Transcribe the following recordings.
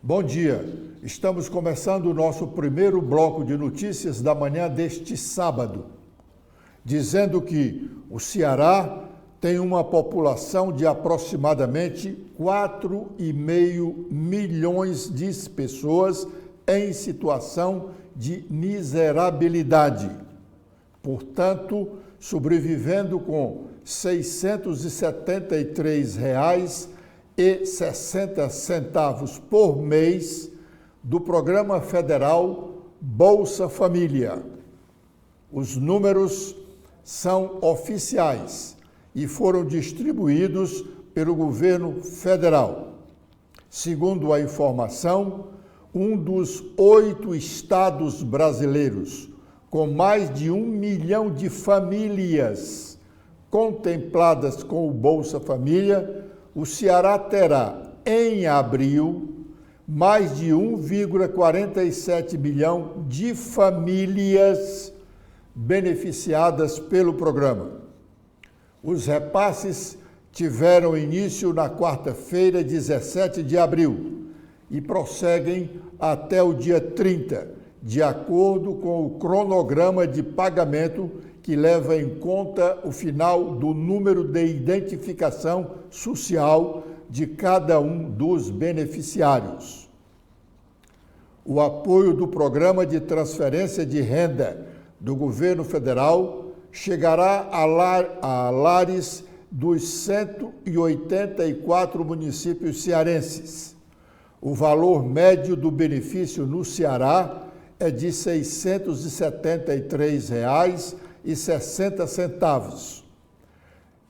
Bom dia, estamos começando o nosso primeiro bloco de notícias da manhã deste sábado, dizendo que o Ceará tem uma população de aproximadamente 4,5 milhões de pessoas em situação de miserabilidade. Portanto, sobrevivendo com R$ 673,60 por mês do Programa Federal Bolsa Família. Os números são oficiais e foram distribuídos pelo governo federal. Segundo a informação, um dos 8 estados brasileiros com mais de 1 milhão de famílias contempladas com o Bolsa Família, o Ceará terá, em abril, mais de 1,47 milhão de famílias beneficiadas pelo programa. Os repasses tiveram início na quarta-feira, 17 de abril, e prosseguem até o dia 30, de acordo com o cronograma de pagamento que leva em conta o final do número de identificação social de cada um dos beneficiários. O apoio do Programa de Transferência de Renda do Governo Federal chegará a lares dos 184 municípios cearenses. O valor médio do benefício no Ceará é de R$ 673,60.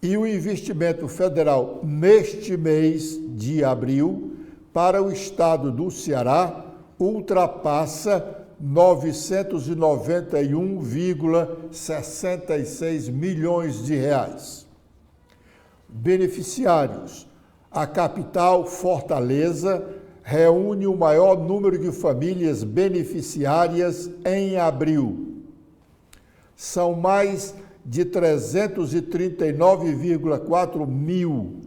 E o investimento federal neste mês de abril para o estado do Ceará ultrapassa 991,66 milhões de reais. Beneficiários: a capital, Fortaleza, reúne o maior número de famílias beneficiárias em abril. São mais de 339,4 mil,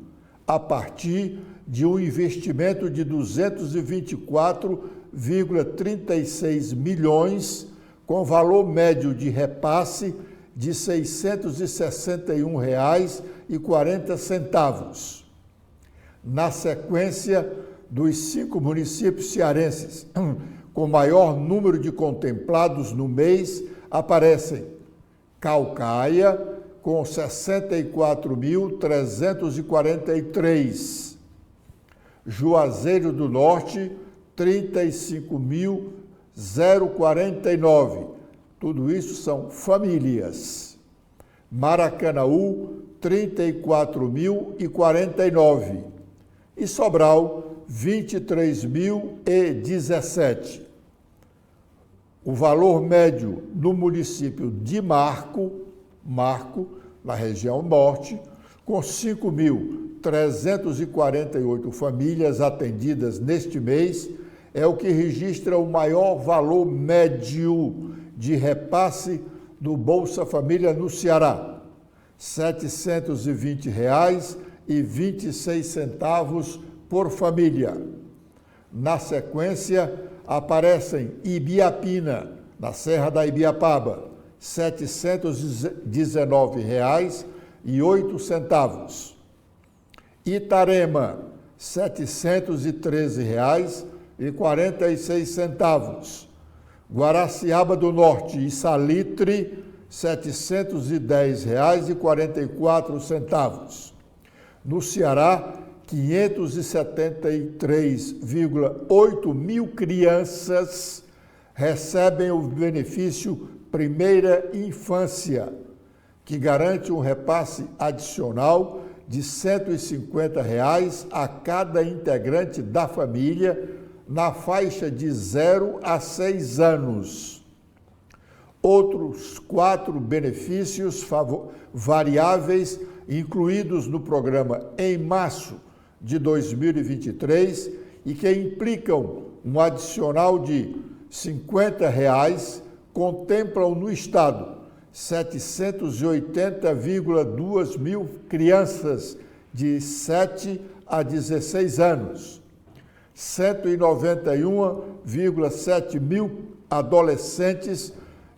a partir de um investimento de 224,36 milhões, com valor médio de repasse de R$ 661,40. Na sequência, dos 5 municípios cearenses com maior número de contemplados no mês, aparecem Caucaia, com 64.343, Juazeiro do Norte, 35.049, tudo isso são famílias. Maracanaú, 34.049 e Sobral, 23.017. O valor médio no município de Marco, na região norte, com 5.348 famílias atendidas neste mês, é o que registra o maior valor médio de repasse do Bolsa Família no Ceará, R$ 720,26 por família. Na sequência, aparecem Ibiapina, na Serra da Ibiapaba, R$ 719,08. Itarema, R$ 713,46. Guaraciaba do Norte e Salitre, R$ 710,44. No Ceará, 573,8 mil crianças recebem o benefício Primeira Infância, que garante um repasse adicional de R$ 150 a cada integrante da família na faixa de 0 a 6 anos. Outros 4 benefícios variáveis incluídos no programa em março de 2023 e que implicam um adicional de R$ 50, contemplam no Estado 780,2 mil crianças de 7 a 16 anos. 191,7 mil adolescentes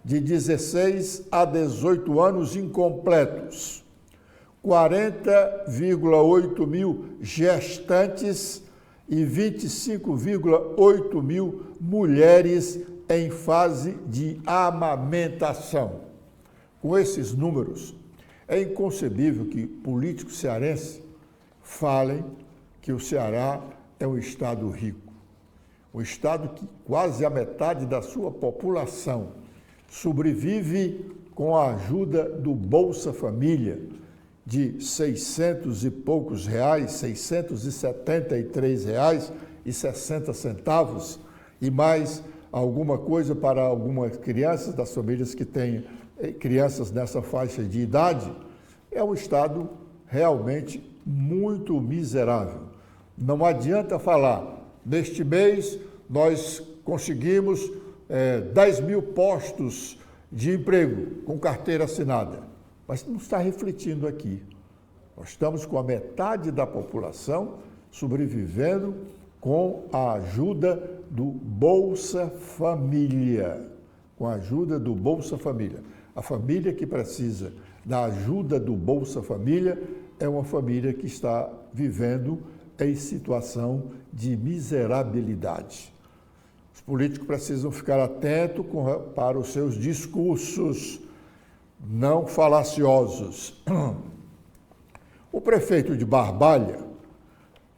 de 16 a 18 anos incompletos, 40,8 mil gestantes e 25,8 mil mulheres em fase de amamentação. Com esses números, é inconcebível que políticos cearenses falem que o Ceará é um estado rico. Um estado que quase a metade da sua população sobrevive com a ajuda do Bolsa Família de 600 e poucos reais, R$ 673,60 e mais alguma coisa para algumas crianças das famílias que têm crianças nessa faixa de idade. É um estado realmente muito miserável. Não adianta falar, neste mês nós conseguimos 10 mil postos de emprego com carteira assinada, mas não está refletindo aqui. Nós estamos com a metade da população sobrevivendo com a ajuda do Bolsa Família. Com a ajuda do Bolsa Família. A família que precisa da ajuda do Bolsa Família é uma família que está vivendo em situação de miserabilidade. Os políticos precisam ficar atentos para os seus discursos não falaciosos. O prefeito de Barbalha,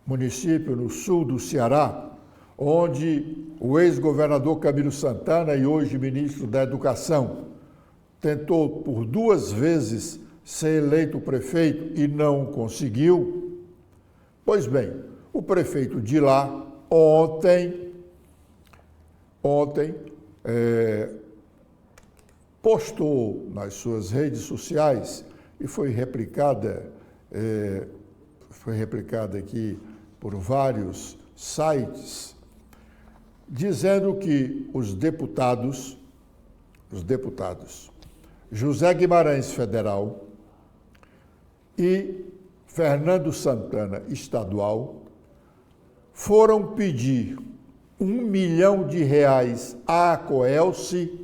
município no sul do Ceará, onde o ex-governador Camilo Santana e hoje ministro da Educação tentou por 2 vezes ser eleito prefeito e não conseguiu. Pois bem, o prefeito de lá ontem postou nas suas redes sociais e foi replicada aqui por vários sites, dizendo que os deputados José Guimarães Federal e Fernando Santana Estadual foram pedir R$ 1 milhão à Coelce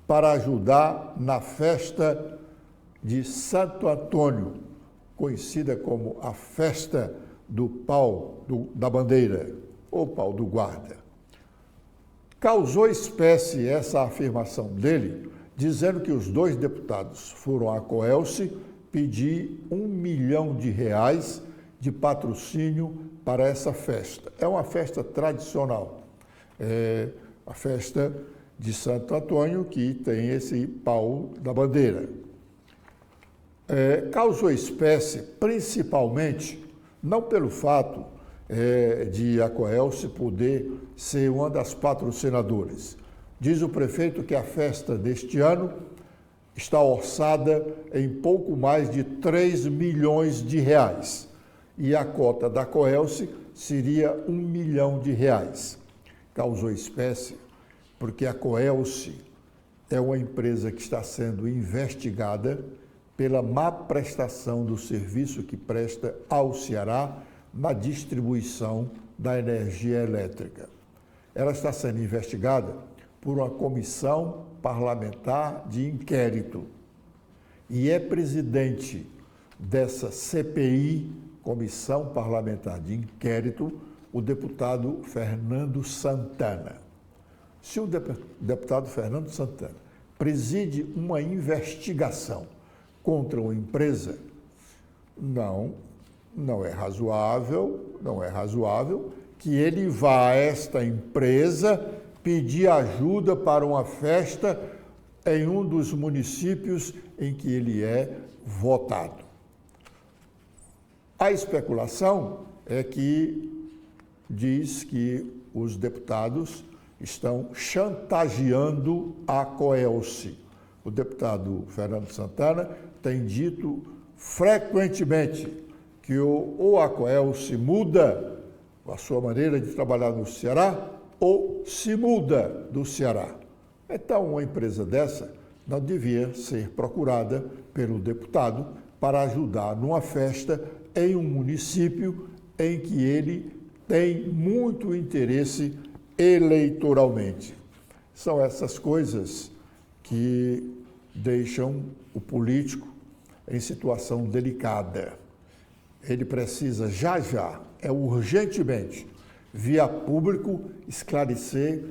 para ajudar na festa de Santo Antônio, conhecida como a festa do pau da bandeira, ou pau do guarda. Causou espécie essa afirmação dele, dizendo que os 2 deputados foram à Coelce pedir R$ 1 milhão de patrocínio para essa festa. É uma festa tradicional, é a festa de Santo Antônio, que tem esse pau da bandeira. Causou espécie principalmente, não pelo fato de a Coelce poder ser uma das patrocinadoras. Diz o prefeito que a festa deste ano está orçada em pouco mais de 3 milhões de reais e a cota da Coelce seria R$ 1 milhão. Causou espécie porque a Coelce é uma empresa que está sendo investigada pela má prestação do serviço que presta ao Ceará na distribuição da energia elétrica. Ela está sendo investigada por uma comissão parlamentar de inquérito e é presidente dessa CPI, Comissão Parlamentar de Inquérito, o deputado Fernando Santana. Se o deputado Fernando Santana preside uma investigação contra uma empresa, não é razoável que ele vá a esta empresa pedir ajuda para uma festa em um dos municípios em que ele é votado. A especulação é que diz que os deputados estão chantageando a Coelce. O deputado Fernando Santana tem dito frequentemente que ou a Coelce muda a sua maneira de trabalhar no Ceará ou se muda do Ceará. Então, uma empresa dessa não devia ser procurada pelo deputado para ajudar numa festa em um município em que ele tem muito interesse eleitoralmente. São essas coisas que deixam o político em situação delicada. Ele precisa já, urgentemente, via público, esclarecer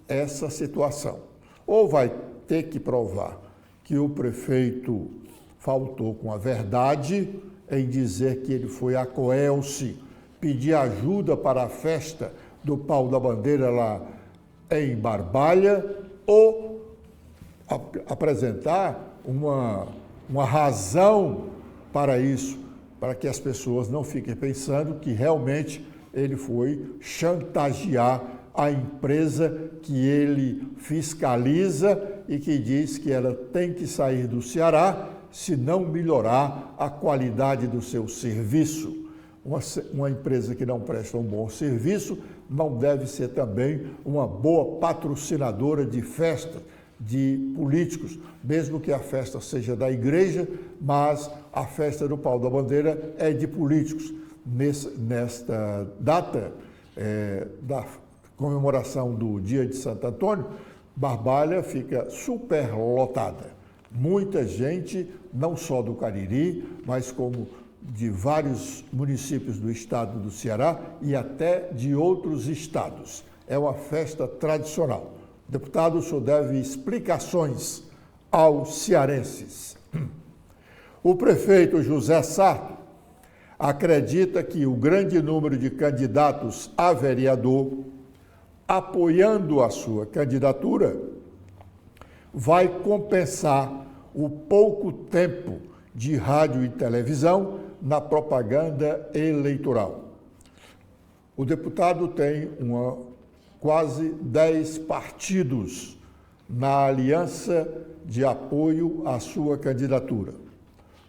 essa situação. Ou vai ter que provar que o prefeito faltou com a verdade em dizer que ele foi a Coelce pedir ajuda para a festa do Pau da Bandeira lá em Barbalha, ou apresentar uma razão para isso, para que as pessoas não fiquem pensando que realmente ele foi chantagear a empresa que ele fiscaliza e que diz que ela tem que sair do Ceará se não melhorar a qualidade do seu serviço. Uma empresa que não presta um bom serviço não deve ser também uma boa patrocinadora de festa de políticos, mesmo que a festa seja da igreja, mas a festa do Pau da Bandeira é de políticos. Nesta data da comemoração do Dia de Santo Antônio, Barbalha fica superlotada. Muita gente, não só do Cariri, mas como de vários municípios do estado do Ceará e até de outros estados. É uma festa tradicional. Deputado, o senhor deve explicações aos cearenses. O prefeito José Sarto acredita que o grande número de candidatos a vereador apoiando a sua candidatura vai compensar o pouco tempo de rádio e televisão na propaganda eleitoral. O deputado tem quase 10 partidos na aliança de apoio à sua candidatura,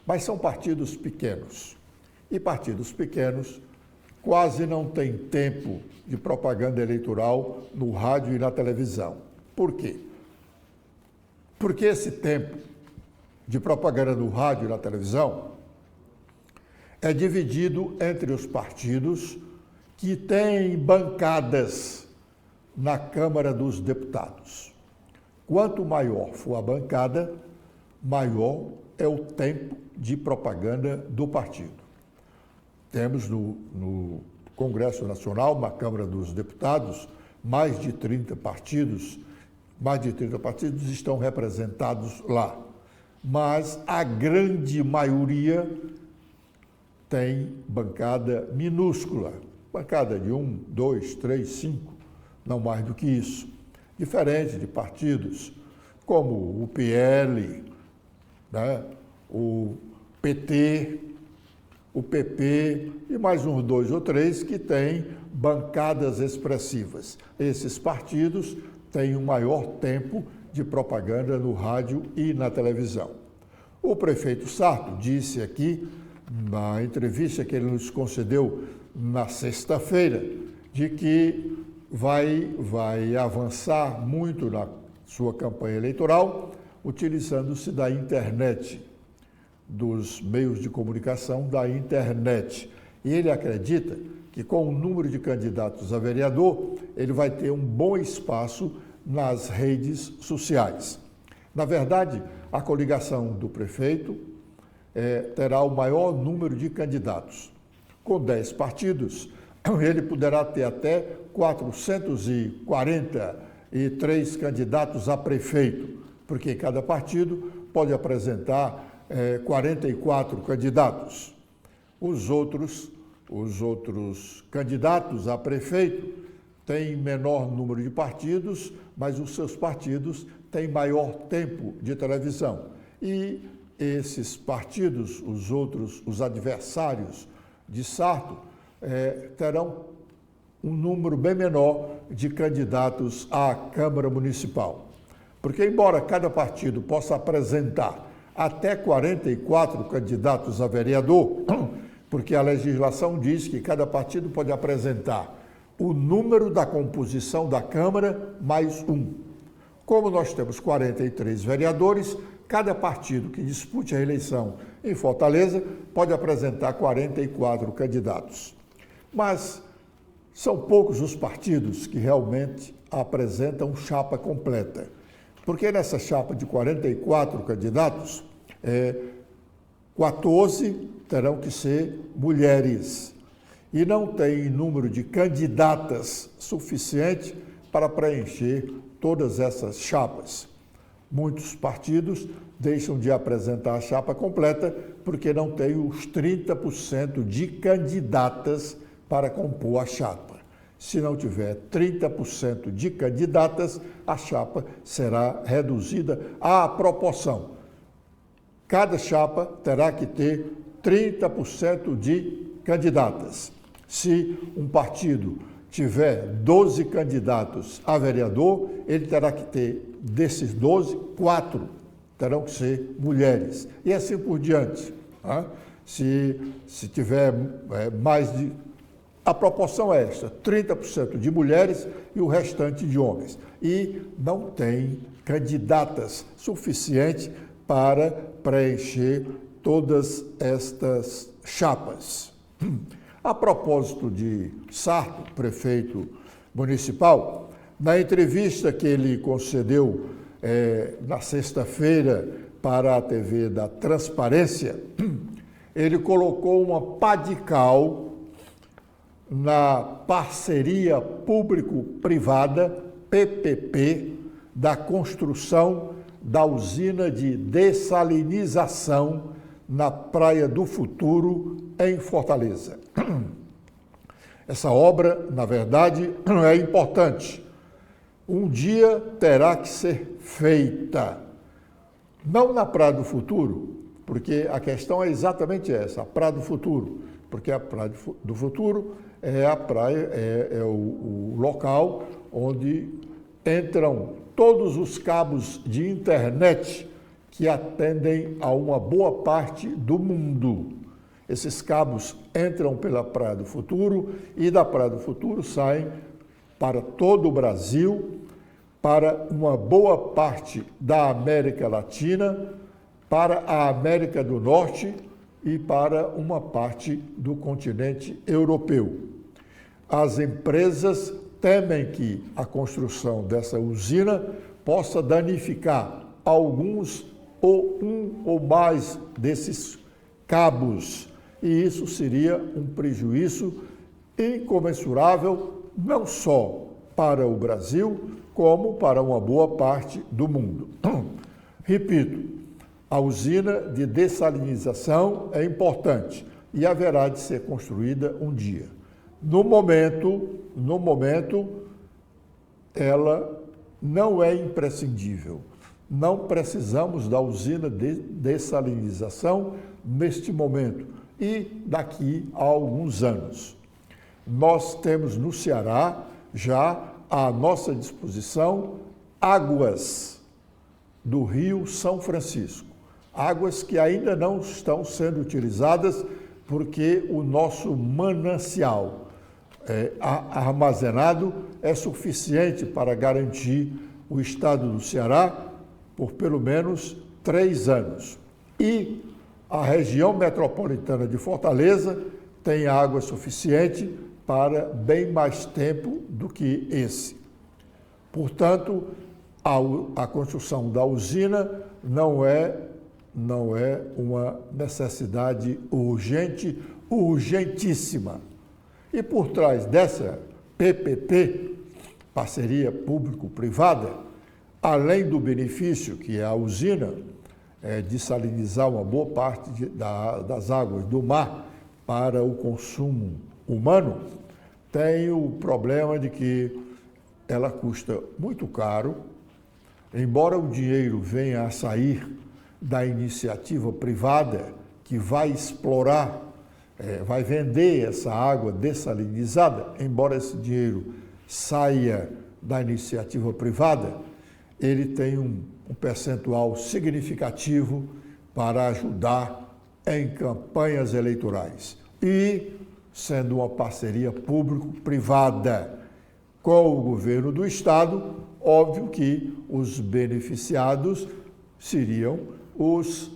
mas são partidos pequenos. E partidos pequenos quase não têm tempo de propaganda eleitoral no rádio e na televisão. Por quê? Porque esse tempo de propaganda no rádio e na televisão é dividido entre os partidos que têm bancadas na Câmara dos Deputados. Quanto maior for a bancada, maior é o tempo de propaganda do partido. Temos no Congresso Nacional, na Câmara dos Deputados, mais de 30 partidos estão representados lá. Mas a grande maioria tem bancada minúscula, bancada de 1, 2, 3, 5, não mais do que isso. Diferente de partidos como o PL, né, o PT, o PP e mais uns 2 ou 3 que têm bancadas expressivas. Esses partidos têm um maior tempo de propaganda no rádio e na televisão. O prefeito Sarto disse aqui, na entrevista que ele nos concedeu na sexta-feira, de que vai avançar muito na sua campanha eleitoral, utilizando-se da internet, dos meios de comunicação da internet. E ele acredita que com o número de candidatos a vereador, ele vai ter um bom espaço nas redes sociais. Na verdade, a coligação do prefeito terá o maior número de candidatos. Com 10 partidos, ele poderá ter até 443 candidatos a prefeito, porque cada partido pode apresentar 44 candidatos. Os outros candidatos a prefeito têm menor número de partidos, mas os seus partidos têm maior tempo de televisão. E esses partidos, os adversários de Sarto, terão um número bem menor de candidatos à Câmara Municipal. Porque, embora cada partido possa apresentar até 44 candidatos a vereador, porque a legislação diz que cada partido pode apresentar o número da composição da Câmara mais um. Como nós temos 43 vereadores, cada partido que dispute a eleição em Fortaleza pode apresentar 44 candidatos. Mas São poucos os partidos que realmente apresentam chapa completa, porque nessa chapa de 44 candidatos, 14 terão que ser mulheres e não tem número de candidatas suficiente para preencher todas essas chapas. Muitos partidos deixam de apresentar a chapa completa porque não tem os 30% de candidatas para compor a chapa. Se não tiver 30% de candidatas, a chapa será reduzida à proporção. Cada chapa terá que ter 30% de candidatas. Se um partido tiver 12 candidatos a vereador, ele terá que ter, desses 12, 4 terão que ser mulheres. E assim por diante. Tá? Se tiver mais de... A proporção é esta, 30% de mulheres e o restante de homens. E não tem candidatas suficientes para preencher todas estas chapas. A propósito de Sarto, prefeito municipal, na entrevista que ele concedeu na sexta-feira para a TV da Transparência, ele colocou uma pá de cal na parceria público-privada, PPP, da construção da usina de dessalinização na Praia do Futuro, em Fortaleza. Essa obra, na verdade, é importante. Um dia terá que ser feita. Não na Praia do Futuro, porque a questão é exatamente essa, a Praia do Futuro. Porque a Praia do Futuro é a praia, é o local onde entram todos os cabos de internet que atendem a uma boa parte do mundo. Esses cabos entram pela Praia do Futuro e da Praia do Futuro saem para todo o Brasil, para uma boa parte da América Latina, para a América do Norte e para uma parte do continente europeu. As empresas temem que a construção dessa usina possa danificar alguns ou um ou mais desses cabos. E isso seria um prejuízo incomensurável, não só para o Brasil, como para uma boa parte do mundo. Repito, a usina de dessalinização é importante e haverá de ser construída um dia. No momento, ela não é imprescindível. Não precisamos da usina de dessalinização neste momento e daqui a alguns anos. Nós temos no Ceará já à nossa disposição águas do Rio São Francisco, águas que ainda não estão sendo utilizadas porque o nosso manancial armazenado é suficiente para garantir o estado do Ceará por pelo menos 3 anos. E a região metropolitana de Fortaleza tem água suficiente para bem mais tempo do que esse. Portanto, a construção da usina não é uma necessidade urgentíssima. E por trás dessa PPP, parceria público-privada, além do benefício que é a usina, de salinizar uma boa parte das águas do mar para o consumo humano, tem o problema de que ela custa muito caro, embora o dinheiro venha a sair da iniciativa privada que vai explorar, vai vender essa água dessalinizada, embora esse dinheiro saia da iniciativa privada, ele tem um percentual significativo para ajudar em campanhas eleitorais. E, sendo uma parceria público-privada com o governo do Estado, óbvio que os beneficiados seriam os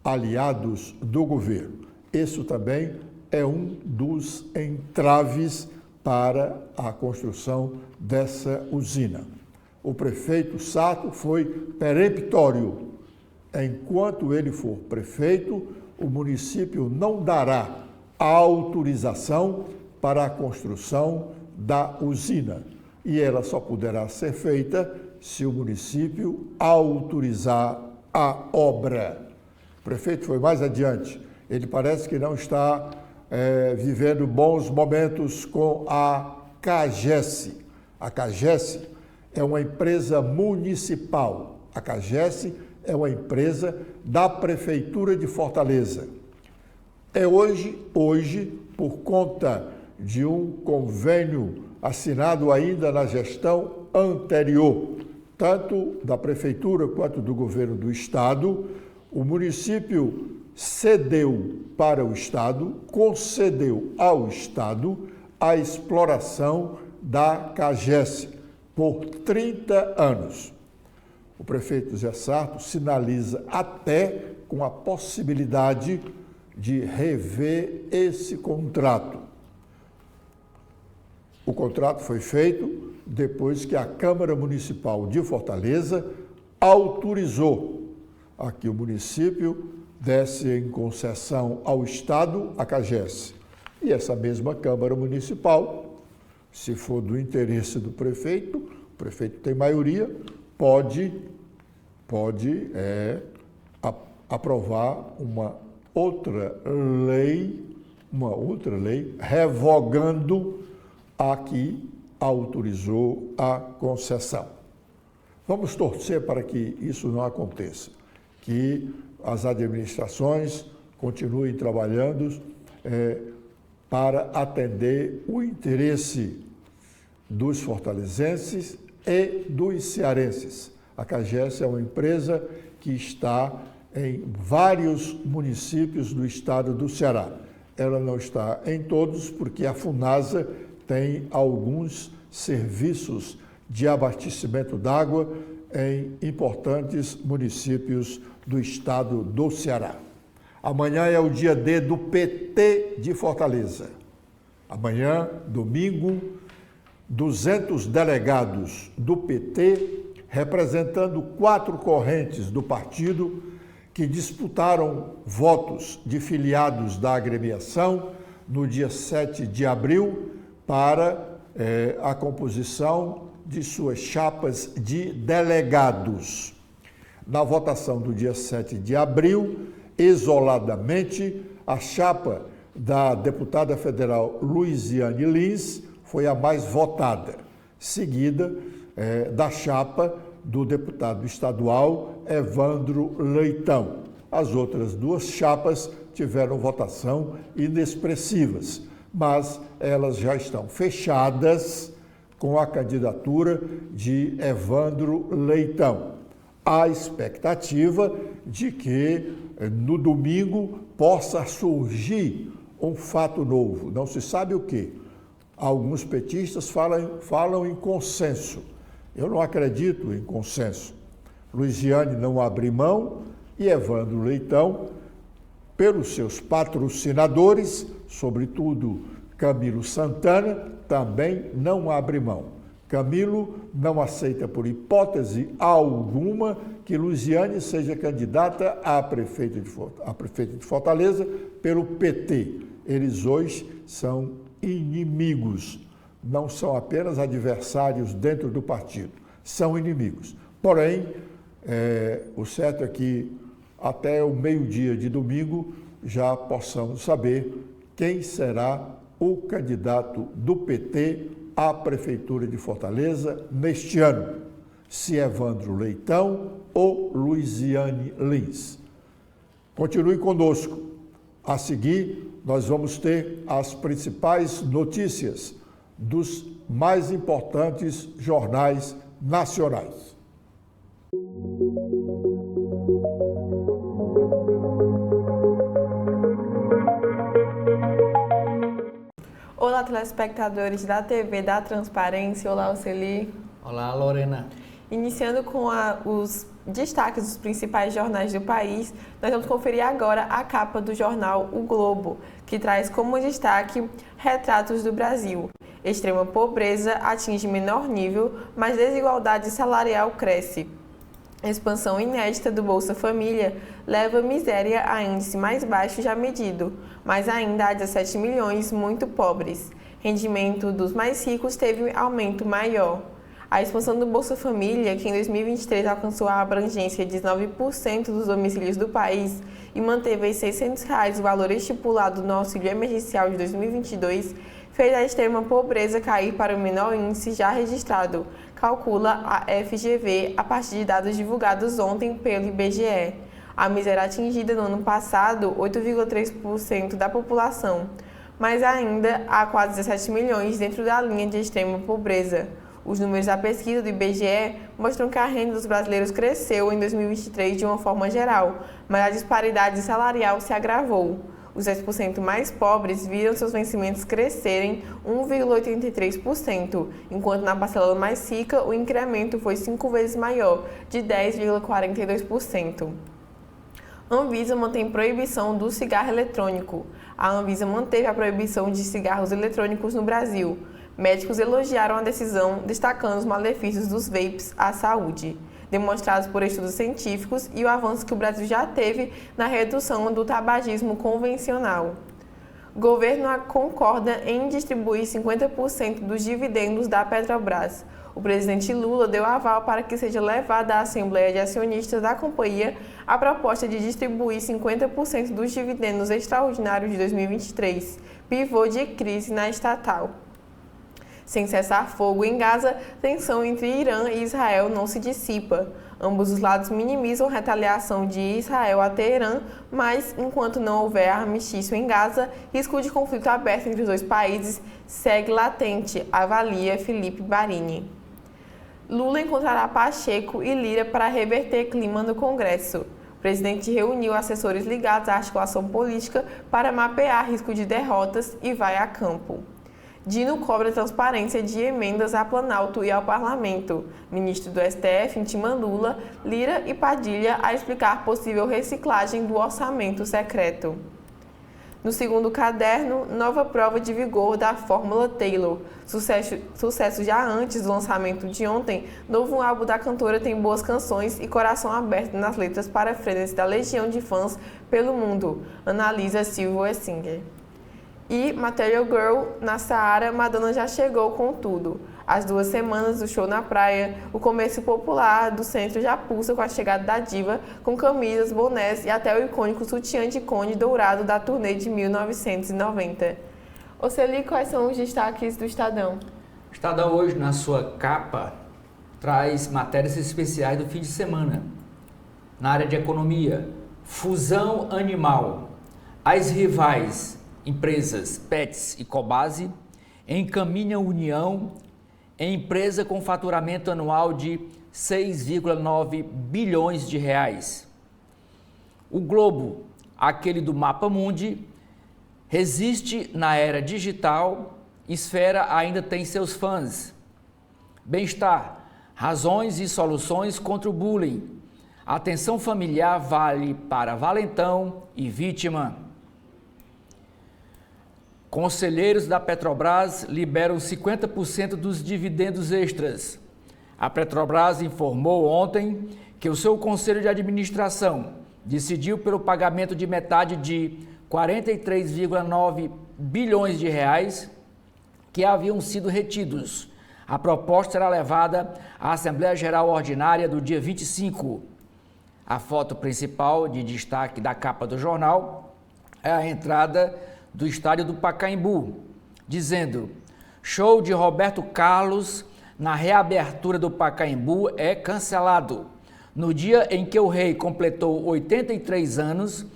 aliados do governo. Isso também é um dos entraves para a construção dessa usina. O prefeito Sarto foi peremptório. Enquanto ele for prefeito, o município não dará a autorização para a construção da usina. E ela só poderá ser feita se o município autorizar a obra. O prefeito foi mais adiante. Ele parece que não está vivendo bons momentos com a CAGES. A CAGES é uma empresa municipal. A CAGES é uma empresa da Prefeitura de Fortaleza. É hoje, por conta de um convênio assinado ainda na gestão anterior, tanto da Prefeitura quanto do governo do Estado, o município cedeu para o Estado, concedeu ao Estado a exploração da CAGES por 30 anos. O prefeito Zé Sarto sinaliza até com a possibilidade de rever esse contrato. O contrato foi feito depois que a Câmara Municipal de Fortaleza autorizou a que o município desse em concessão ao Estado a CAGES. E essa mesma Câmara Municipal, se for do interesse do prefeito, o prefeito tem maioria, pode aprovar uma outra lei revogando a que autorizou a concessão. Vamos torcer para que isso não aconteça, que as administrações continuem trabalhando para atender o interesse dos fortalezenses e dos cearenses. A CAGES é uma empresa que está em vários municípios do estado do Ceará. Ela não está em todos, porque a FUNASA tem alguns serviços de abastecimento d'água em importantes municípios do estado do Ceará. Amanhã é o dia D do PT de Fortaleza. Amanhã, domingo, 200 delegados do PT, representando 4 correntes do partido, que disputaram votos de filiados da agremiação no dia 7 de abril para a composição de suas chapas de delegados. Na votação do dia 7 de abril, isoladamente, a chapa da deputada federal Luiziane Lins foi a mais votada, seguida da chapa do deputado estadual Evandro Leitão. As outras 2 chapas tiveram votação inexpressivas, mas elas já estão fechadas com a candidatura de Evandro Leitão. Há expectativa de que no domingo possa surgir um fato novo, não se sabe o quê. Alguns petistas falam em consenso. Eu não acredito em consenso. Luiziane não abre mão e Evandro Leitão, pelos seus patrocinadores, sobretudo Camilo Santana, também não abre mão. Camilo não aceita por hipótese alguma que Luiziane seja candidata a prefeita de Fortaleza pelo PT. Eles hoje são inimigos, não são apenas adversários dentro do partido, são inimigos. Porém, o certo é que até o meio-dia de domingo já possamos saber quem será o candidato do PT à Prefeitura de Fortaleza neste ano, se Evandro Leitão ou Luiziane Lins. Continue conosco. A seguir, nós vamos ter as principais notícias dos mais importantes jornais nacionais. Olá, telespectadores da TV da Transparência. Olá, Oceli. Olá, Lorena. Iniciando com os destaques dos principais jornais do país, nós vamos conferir agora a capa do jornal O Globo, que traz como destaque retratos do Brasil. Extrema pobreza atinge menor nível, mas desigualdade salarial cresce. Expansão inédita do Bolsa Família leva a miséria a índice mais baixo já medido, mas ainda há 17 milhões muito pobres. Rendimento dos mais ricos teve aumento maior. A expansão do Bolsa Família, que em 2023 alcançou a abrangência de 9% dos domicílios do país e manteve em R$ 600 o valor estipulado no auxílio emergencial de 2022, fez a extrema pobreza cair para o menor índice já registrado, calcula a FGV a partir de dados divulgados ontem pelo IBGE. A miséria atingida no ano passado, 8,3% da população, mas ainda há quase 17 milhões dentro da linha de extrema pobreza. Os números da pesquisa do IBGE mostram que a renda dos brasileiros cresceu em 2023 de uma forma geral, mas a disparidade salarial se agravou. Os 10% mais pobres viram seus vencimentos crescerem 1,83%, enquanto na parcela mais rica o incremento foi 5 vezes maior, de 10,42%. Anvisa mantém proibição do cigarro eletrônico. A Anvisa manteve a proibição de cigarros eletrônicos no Brasil. Médicos elogiaram a decisão, destacando os malefícios dos vapes à saúde, demonstrados por estudos científicos e o avanço que o Brasil já teve na redução do tabagismo convencional. Governo concorda em distribuir 50% dos dividendos da Petrobras. O presidente Lula deu aval para que seja levada à Assembleia de Acionistas da companhia a proposta de distribuir 50% dos dividendos extraordinários de 2023, pivô de crise na estatal. Sem cessar fogo em Gaza, tensão entre Irã e Israel não se dissipa. Ambos os lados minimizam a retaliação de Israel a Teherã, mas, enquanto não houver armistício em Gaza, risco de conflito aberto entre os dois países segue latente, avalia Felipe Barini. Lula encontrará Pacheco e Lira para reverter clima no Congresso. O presidente reuniu assessores ligados à articulação política para mapear risco de derrotas e vai a campo. Dino cobra transparência de emendas à Planalto e ao Parlamento. Ministro do STF intima Lula, Lira e Padilha a explicar possível reciclagem do orçamento secreto. No segundo caderno, nova prova de vigor da Fórmula Taylor. Sucesso já antes do lançamento de ontem, novo álbum da cantora tem boas canções e coração aberto nas letras para frentes da legião de fãs pelo mundo, analisa Silvio Essinger. E Material Girl, na Saara, Madonna já chegou com tudo. As 2 semanas do show na praia, o comércio popular do centro já pulsa com a chegada da diva, com camisas, bonés e até o icônico sutiã de cone dourado da turnê de 1990. Oceli, quais são os destaques do Estadão? O Estadão hoje, na sua capa, traz matérias especiais do fim de semana. Na área de economia, fusão animal. As rivais empresas Pets e Cobasi encaminham união em empresa com faturamento anual de 6,9 bilhões de reais. O Globo, aquele do Mapa Mundi, resiste na era digital, Esfera ainda tem seus fãs. Bem-estar, razões e soluções contra o bullying. Atenção familiar vale para valentão e vítima. Conselheiros da Petrobras liberam 50% dos dividendos extras. A Petrobras informou ontem que o seu conselho de administração decidiu pelo pagamento de metade de 43,9 bilhões de reais que haviam sido retidos. A proposta será levada à Assembleia Geral Ordinária do dia 25. A foto principal de destaque da capa do jornal é a entrada do estádio do Pacaembu, dizendo: show de Roberto Carlos na reabertura do Pacaembu é cancelado. No dia em que o rei completou 83 anos,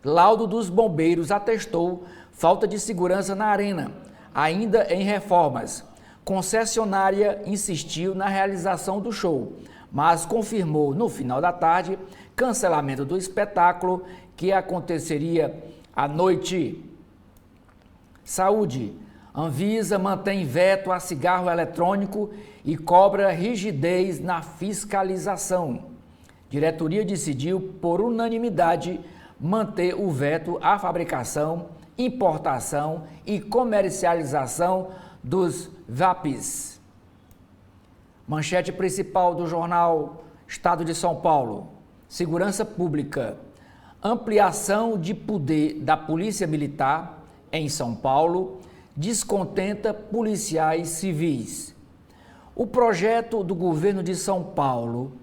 laudo dos bombeiros atestou falta de segurança na arena, ainda em reformas. Concessionária insistiu na realização do show, mas confirmou no final da tarde cancelamento do espetáculo que aconteceria à noite. Saúde. Anvisa mantém veto a cigarro eletrônico e cobra rigidez na fiscalização. Diretoria decidiu, por unanimidade, manter o veto à fabricação, importação e comercialização dos VAPs. Manchete principal do jornal Estado de São Paulo. Segurança Pública. Ampliação de poder da Polícia Militar em São Paulo descontenta policiais civis. O projeto do governo de São Paulo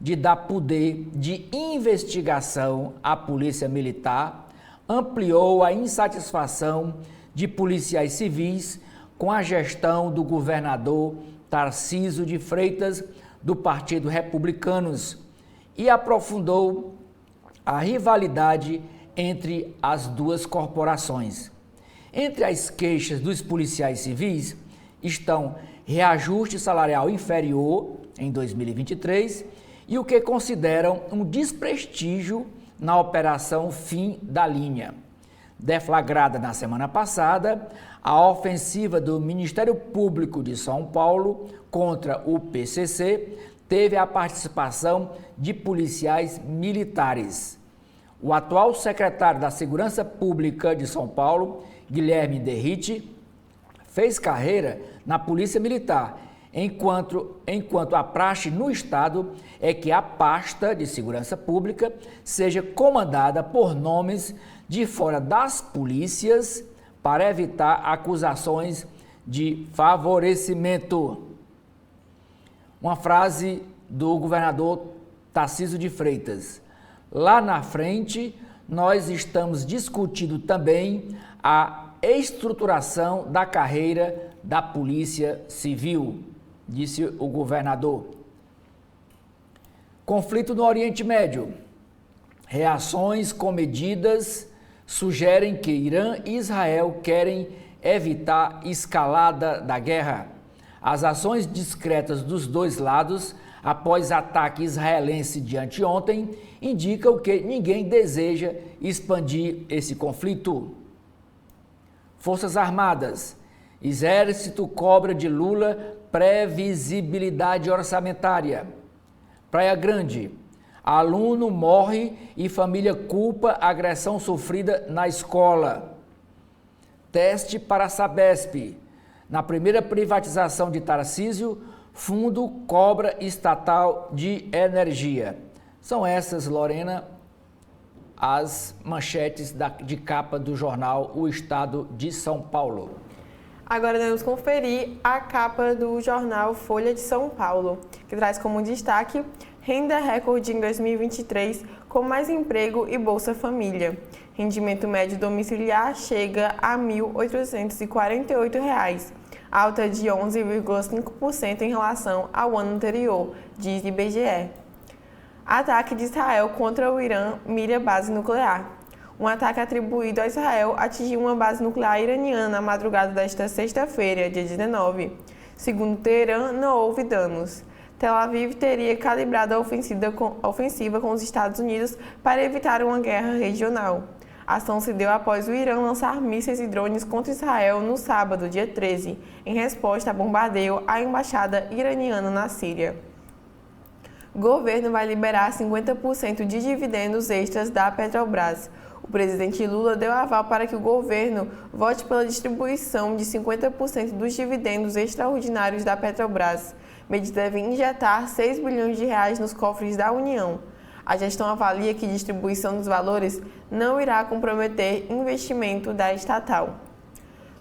de dar poder de investigação à Polícia Militar ampliou a insatisfação de policiais civis com a gestão do governador Tarcísio de Freitas, do Partido Republicanos, e aprofundou a rivalidade entre as duas corporações. Entre as queixas dos policiais civis estão reajuste salarial inferior em 2023 e o que consideram um desprestígio na operação Fim da Linha. Deflagrada na semana passada, a ofensiva do Ministério Público de São Paulo contra o PCC teve a participação de policiais militares. O atual secretário da Segurança Pública de São Paulo, Guilherme Derrite, fez carreira na Polícia Militar, enquanto a praxe no Estado é que a pasta de Segurança Pública seja comandada por nomes de fora das polícias para evitar acusações de favorecimento. Uma frase do governador Tarcísio de Freitas. Lá na frente, nós estamos discutindo também a estruturação da carreira da Polícia Civil, disse o governador. Conflito no Oriente Médio. Reações comedidas sugerem que Irã e Israel querem evitar escalada da guerra. As ações discretas dos dois lados, após ataque israelense de anteontem, indicam que ninguém deseja expandir esse conflito. Forças Armadas. Exército cobra de Lula previsibilidade orçamentária. Praia Grande. Aluno morre e família culpa agressão sofrida na escola. Teste para a Sabesp. Na primeira privatização de Tarcísio, fundo cobra estatal de energia. São essas, Lorena, as manchetes de capa do jornal O Estado de São Paulo. Agora vamos conferir a capa do jornal Folha de São Paulo, que traz como destaque renda recorde em 2023 com mais emprego e Bolsa Família. Rendimento médio domiciliar chega a R$ 1.848, alta de 11,5% em relação ao ano anterior, diz IBGE. Ataque de Israel contra o Irã mira base nuclear. Um ataque atribuído a Israel atingiu uma base nuclear iraniana na madrugada desta sexta-feira, dia 19. Segundo Teherã, não houve danos. Tel Aviv teria calibrado a ofensiva com os Estados Unidos para evitar uma guerra regional. A ação se deu após o Irã lançar mísseis e drones contra Israel no sábado, dia 13, em resposta a bombardeio à embaixada iraniana na Síria. O governo vai liberar 50% de dividendos extras da Petrobras. O presidente Lula deu aval para que o governo vote pela distribuição de 50% dos dividendos extraordinários da Petrobras. Medida deve injetar 6 bilhões de reais nos cofres da União. A gestão avalia que a distribuição dos valores não irá comprometer investimento da estatal.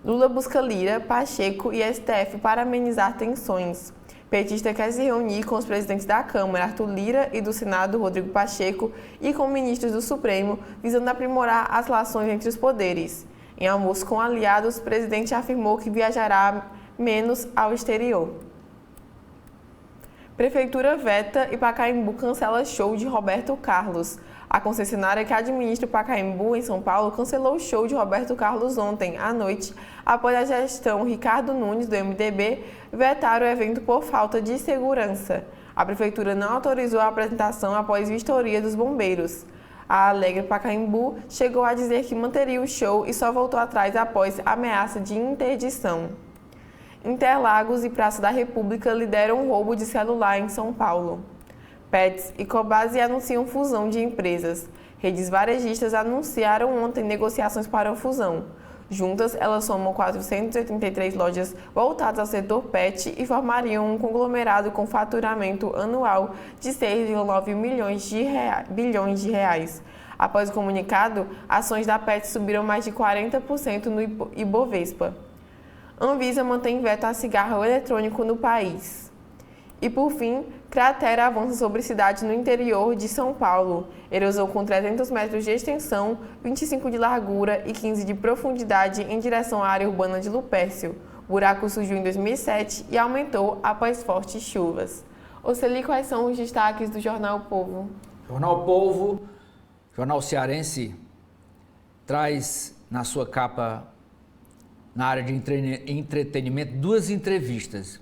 Lula busca Lira, Pacheco e STF para amenizar tensões. Petista quer se reunir com os presidentes da Câmara, Arthur Lira, e do Senado, Rodrigo Pacheco, e com ministros do Supremo, visando aprimorar as relações entre os poderes. Em almoço com aliados, o presidente afirmou que viajará menos ao exterior. Prefeitura veta e Pacaembu cancela show de Roberto Carlos. A concessionária que administra o Pacaembu, em São Paulo, cancelou o show de Roberto Carlos ontem à noite, após a gestão Ricardo Nunes, do MDB, vetar o evento por falta de segurança. A prefeitura não autorizou a apresentação após vistoria dos bombeiros. A Alegre Pacaembu chegou a dizer que manteria o show e só voltou atrás após ameaça de interdição. Interlagos e Praça da República lideram roubo de celular em São Paulo. Pets e Cobasi anunciam fusão de empresas. Redes varejistas anunciaram ontem negociações para a fusão. Juntas, elas somam 483 lojas voltadas ao setor pet e formariam um conglomerado com faturamento anual de 6,9 bilhões de reais. Após o comunicado, ações da Pet subiram mais de 40% no Ibovespa. Anvisa mantém veto a cigarro eletrônico no país. E por fim, cratera avança sobre cidade no interior de São Paulo. Erosão com 300 metros de extensão, 25 de largura e 15 de profundidade em direção à área urbana de Lupércio. O buraco surgiu em 2007 e aumentou após fortes chuvas. Oceli, quais são os destaques do Jornal Povo? Jornal Povo, jornal cearense, traz na sua capa, na área de entretenimento, duas entrevistas.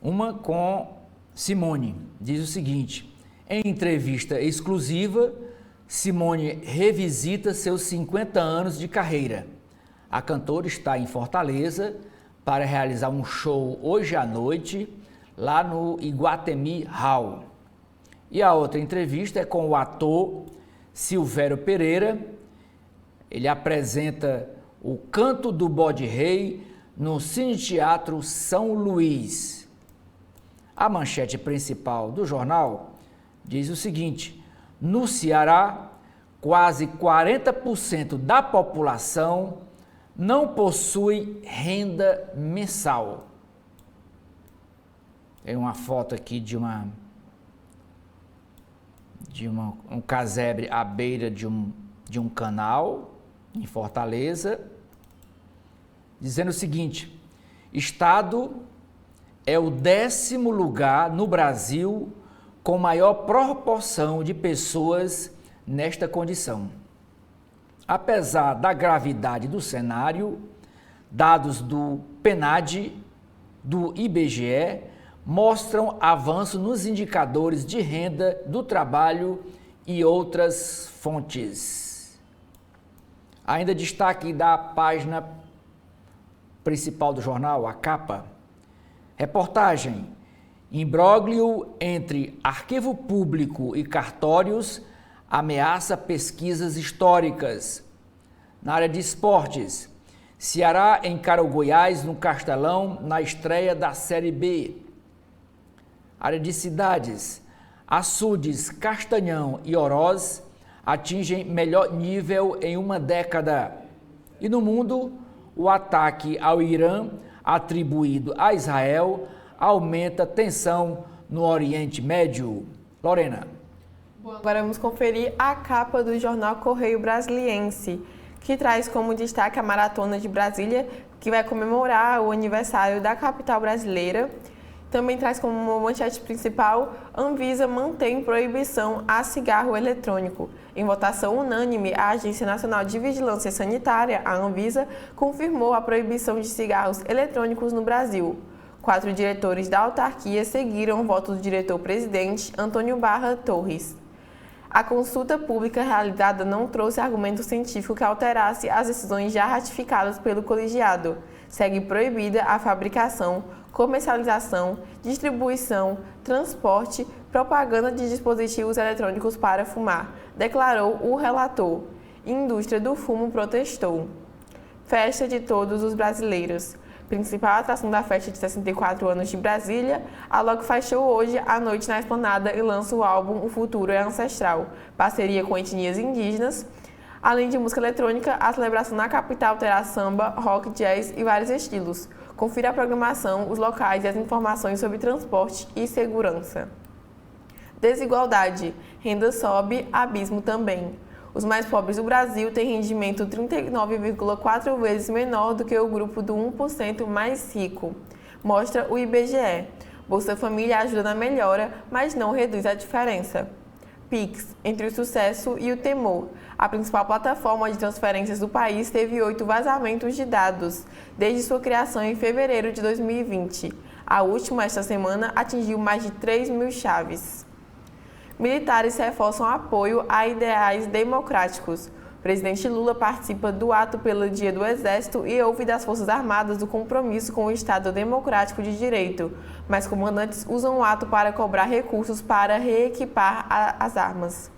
Uma com Simone, diz o seguinte: em entrevista exclusiva, Simone revisita seus 50 anos de carreira. A cantora está em Fortaleza para realizar um show hoje à noite, lá no Iguatemi Hall. E a outra entrevista é com o ator Silvério Pereira. Ele apresenta o Canto do Bode Rei no Cine Teatro São Luís. A manchete principal do jornal diz o seguinte: no Ceará, quase 40% da população não possui renda mensal. Tem uma foto aqui de um casebre à beira de um canal em Fortaleza, dizendo o seguinte: Estado é o 10º lugar no Brasil com maior proporção de pessoas nesta condição. Apesar da gravidade do cenário, dados do PNAD, do IBGE, mostram avanço nos indicadores de renda do trabalho e outras fontes. Ainda destaque da página principal do jornal, a capa. Reportagem: imbróglio entre arquivo público e cartórios ameaça pesquisas históricas. Na área de esportes, Ceará encara o Goiás no Castelão na estreia da Série B. Área de cidades, Açudes, Castanhão e Oroz atingem melhor nível em uma década. E no mundo, o ataque ao Irã, atribuído a Israel, aumenta tensão no Oriente Médio. Lorena. Agora vamos conferir a capa do jornal Correio Brasiliense, que traz como destaque a Maratona de Brasília, que vai comemorar o aniversário da capital brasileira. Também traz como manchete principal: Anvisa mantém proibição a cigarro eletrônico. Em votação unânime, a Agência Nacional de Vigilância Sanitária, a Anvisa, confirmou a proibição de cigarros eletrônicos no Brasil. 4 diretores da autarquia seguiram o voto do diretor-presidente, Antônio Barra Torres. A consulta pública realizada não trouxe argumento científico que alterasse as decisões já ratificadas pelo colegiado. Segue proibida a fabricação, comercialização, distribuição, transporte, propaganda de dispositivos eletrônicos para fumar, declarou o relator. Indústria do fumo protestou. Festa de todos os brasileiros. Principal atração da festa de 64 anos de Brasília, a Loki faz show hoje à noite na Esplanada e lança o álbum O Futuro é Ancestral, parceria com etnias indígenas. Além de música eletrônica, a celebração na capital terá samba, rock, jazz e vários estilos. Confira a programação, os locais e as informações sobre transporte e segurança. Desigualdade. Renda sobe, abismo também. Os mais pobres do Brasil têm rendimento 39,4 vezes menor do que o grupo do 1% mais rico, mostra o IBGE. Bolsa Família ajuda na melhora, mas não reduz a diferença. Pix, entre o sucesso e o temor. A principal plataforma de transferências do país teve 8 vazamentos de dados, desde sua criação em fevereiro de 2020. A última, esta semana, atingiu mais de 3 mil chaves. Militares reforçam apoio a ideais democráticos. O presidente Lula participa do ato pelo Dia do Exército e ouve das Forças Armadas o compromisso com o Estado Democrático de Direito, mas comandantes usam o ato para cobrar recursos para reequipar as armas.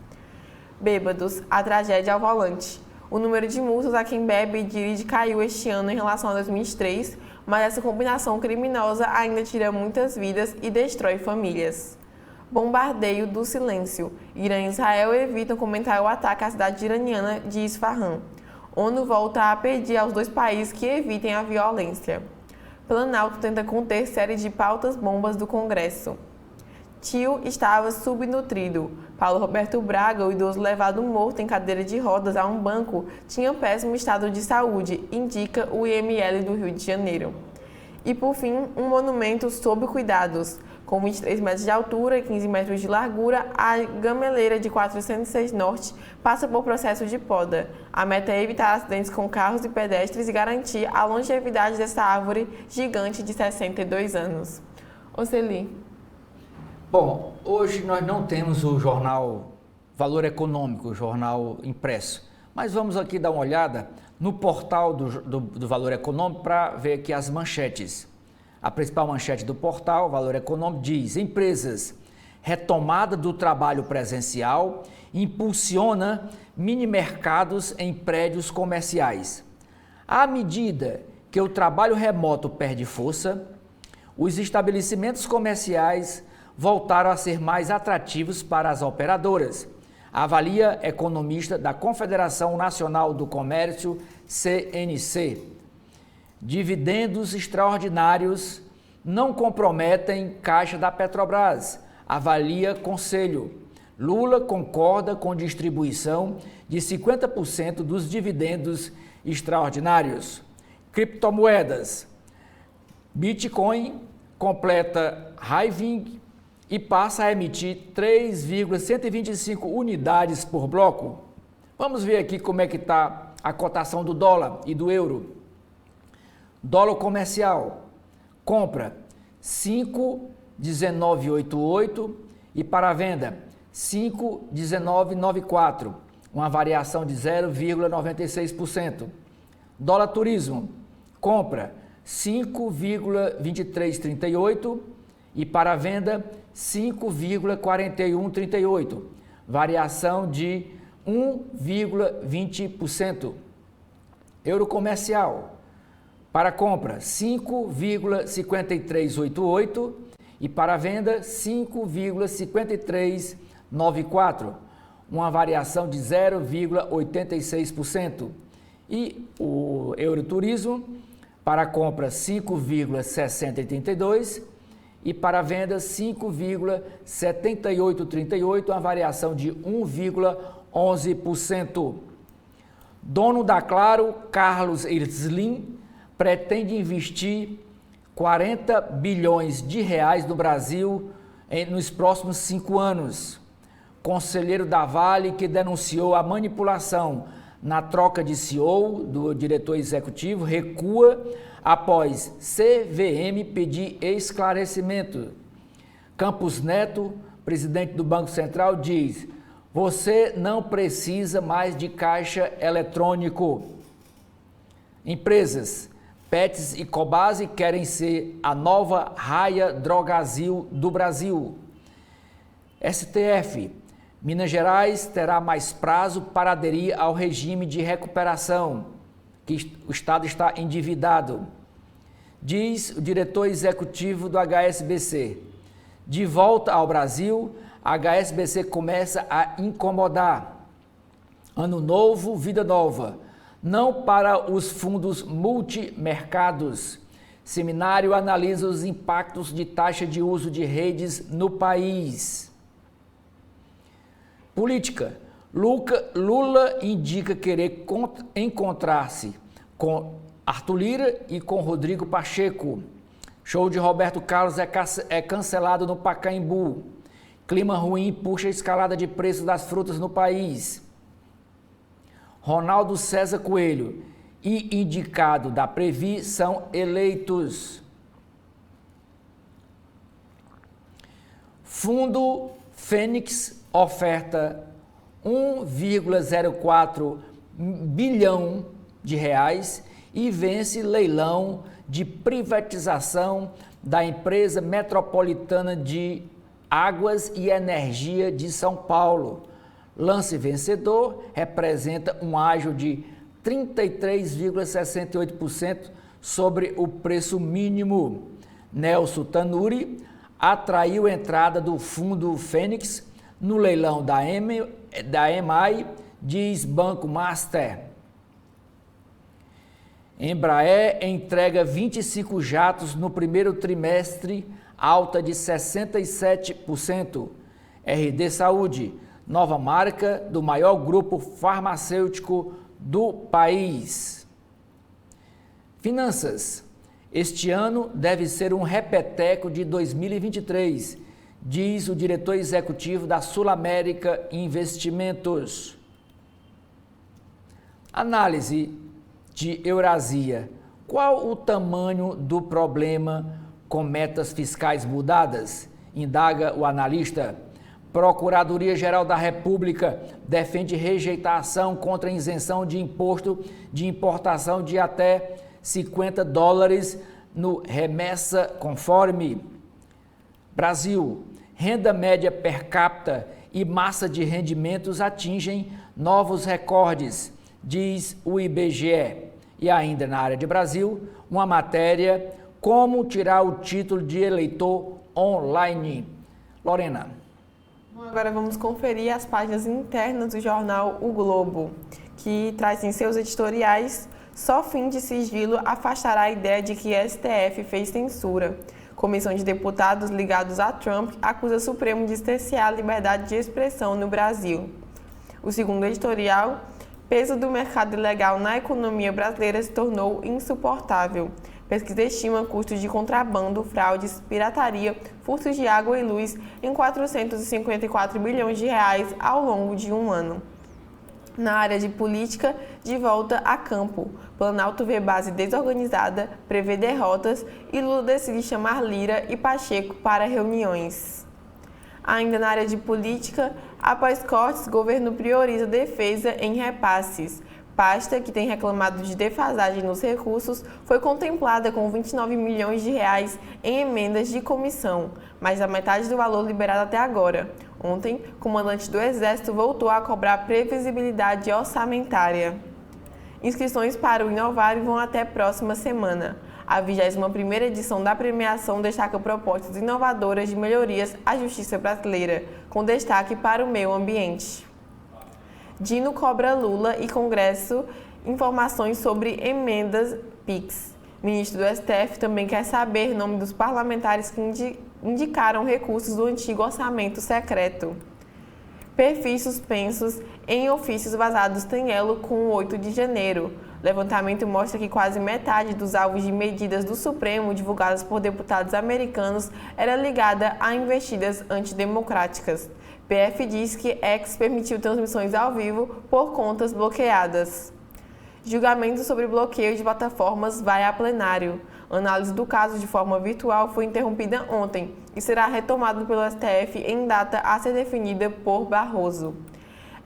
Bêbados, a tragédia ao volante. O número de multas a quem bebe e dirige caiu este ano em relação a 2023, mas essa combinação criminosa ainda tira muitas vidas e destrói famílias. Bombardeio do silêncio. Irã e Israel evitam comentar o ataque à cidade iraniana de Isfahan. ONU volta a pedir aos dois países que evitem a violência. Planalto tenta conter série de pautas bombas do Congresso. Tio estava subnutrido. Paulo Roberto Braga, o idoso levado morto em cadeira de rodas a um banco, tinha péssimo estado de saúde, indica o IML do Rio de Janeiro. E por fim, um monumento sob cuidados. Com 23 metros de altura e 15 metros de largura, a gameleira de 406 Norte passa por processo de poda. A meta é evitar acidentes com carros e pedestres e garantir a longevidade dessa árvore gigante de 62 anos. Oceli. Bom, hoje nós não temos o jornal Valor Econômico, o jornal impresso, mas vamos aqui dar uma olhada no portal do Valor Econômico para ver aqui as manchetes. A principal manchete do portal Valor Econômico diz: empresas, retomada do trabalho presencial impulsiona mini-mercados em prédios comerciais. À medida que o trabalho remoto perde força, os estabelecimentos comerciais voltaram a ser mais atrativos para as operadoras, avalia economista da Confederação Nacional do Comércio, CNC. Dividendos extraordinários não comprometem caixa da Petrobras, avalia Conselho. Lula concorda com distribuição de 50% dos dividendos extraordinários. Criptomoedas. Bitcoin completa halving e passa a emitir 3,125 unidades por bloco. Vamos ver aqui como é que está a cotação do dólar e do euro. Dólar comercial, compra 5,1988 e para venda 5,1994, uma variação de 0,96%. Dólar turismo, compra 5,2338 e para venda 5,4138, variação de 1,20%. Euro comercial, para compra 5,5388 e para venda 5,5394, uma variação de 0,86%. E o euro turismo, para compra 5,6082 e para venda 5,7838, uma variação de 1,11%. Dono da Claro, Carlos Slim, pretende investir 40 bilhões de reais no Brasil nos próximos 5 anos. Conselheiro da Vale, que denunciou a manipulação na troca de CEO do diretor executivo, recua após CVM pedir esclarecimento. Campos Neto, presidente do Banco Central, diz: você não precisa mais de caixa eletrônico. Empresas, Pets e Cobasi querem ser a nova Raia Drogasil do Brasil. STF, Minas Gerais terá mais prazo para aderir ao regime de recuperação, que o Estado está endividado. Diz o diretor executivo do HSBC. De volta ao Brasil, a HSBC começa a incomodar. Ano novo, vida nova. Não para os fundos multimercados. Seminário analisa os impactos de taxa de uso de redes no país. Política. Lula indica querer encontrar-se com Arthur Lira e com Rodrigo Pacheco. Show de Roberto Carlos é cancelado no Pacaembu. Clima ruim puxa a escalada de preços das frutas no país. Ronaldo César Coelho e indicado da Previ são eleitos. Fundo Fênix oferta 1,04 bilhão de reais e vence leilão de privatização da empresa metropolitana de Águas e Energia de São Paulo. Lance vencedor representa um ágio de 33,68% sobre o preço mínimo. Nelson Tanuri atraiu a entrada do fundo Fênix no leilão da EMAI, diz Banco Master. Embraer entrega 25 jatos no primeiro trimestre, alta de 67%. RD Saúde, nova marca do maior grupo farmacêutico do país. Finanças. Este ano deve ser um repeteco de 2023, diz o diretor executivo da Sul América Investimentos. Análise de Eurasia. Qual o tamanho do problema com metas fiscais mudadas? Indaga o analista. Procuradoria-Geral da República defende rejeitar ação contra a isenção de imposto de importação de até $50 no remessa conforme. Brasil, renda média per capita e massa de rendimentos atingem novos recordes, diz o IBGE. E ainda na área de Brasil, uma matéria, como tirar o título de eleitor online. Lorena. Agora vamos conferir as páginas internas do jornal O Globo, que traz em seus editoriais: só fim de sigilo afastará a ideia de que STF fez censura. Comissão de deputados ligados a Trump acusa Supremo de cercear a liberdade de expressão no Brasil. O segundo editorial: peso do mercado ilegal na economia brasileira se tornou insuportável. Pesquisa estima custos de contrabando, fraudes, pirataria, furtos de água e luz em 454 bilhões de reais ao longo de um ano. Na área de política, de volta a campo. Planalto vê base desorganizada, prevê derrotas e Lula decide chamar Lira e Pacheco para reuniões. Ainda na área de política, após cortes, governo prioriza defesa em repasses. Pasta, que tem reclamado de defasagem nos recursos, foi contemplada com 29 milhões de reais em emendas de comissão, mais da metade do valor liberado até agora. Ontem, o comandante do Exército voltou a cobrar previsibilidade orçamentária. Inscrições para o Inovar vão até próxima semana. A 21ª edição da premiação destaca propostas inovadoras de melhorias à justiça brasileira, com destaque para o meio ambiente. Dino cobra Lula e Congresso informações sobre emendas PIX. Ministro do STF também quer saber o nome dos parlamentares que indicaram recursos do antigo orçamento secreto. Perfis suspensos em ofícios vazados têm elo com o 8 de janeiro. Levantamento mostra que quase metade dos alvos de medidas do Supremo divulgadas por deputados americanos era ligada a investidas antidemocráticas. PF diz que X permitiu transmissões ao vivo por contas bloqueadas. Julgamento sobre bloqueio de plataformas vai a plenário. Análise do caso de forma virtual foi interrompida ontem e será retomado pelo STF em data a ser definida por Barroso.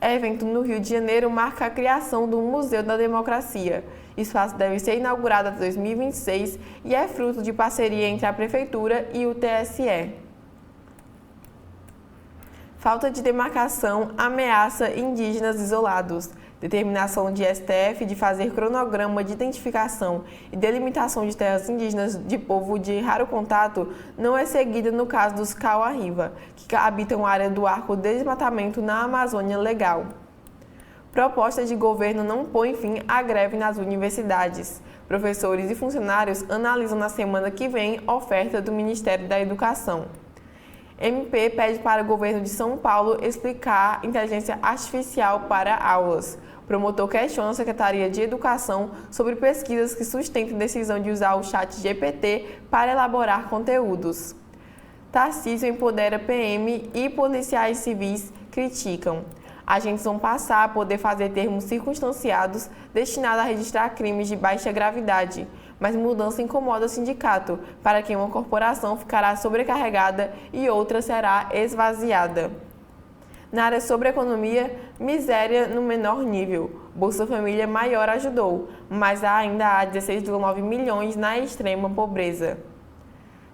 Evento no Rio de Janeiro marca a criação do Museu da Democracia. O espaço deve ser inaugurado até 2026 e é fruto de parceria entre a Prefeitura e o TSE. Falta de demarcação ameaça indígenas isolados. Determinação de STF de fazer cronograma de identificação e delimitação de terras indígenas de povo de raro contato não é seguida no caso dos Cauá-Riva, que habitam a área do arco de desmatamento na Amazônia Legal. Proposta de governo não põe fim à greve nas universidades. Professores e funcionários analisam na semana que vem a oferta do Ministério da Educação. MP pede para o governo de São Paulo explicar inteligência artificial para aulas. Promotor questiona a Secretaria de Educação sobre pesquisas que sustentam decisão de usar o chat GPT para elaborar conteúdos. Tarcísio empodera PM e policiais civis criticam. Agentes vão passar a poder fazer termos circunstanciados destinados a registrar crimes de baixa gravidade, mas mudança incomoda o sindicato, para que uma corporação ficará sobrecarregada e outra será esvaziada. Na área sobre economia, miséria no menor nível. Bolsa Família maior ajudou, mas ainda há 16,9 milhões na extrema pobreza.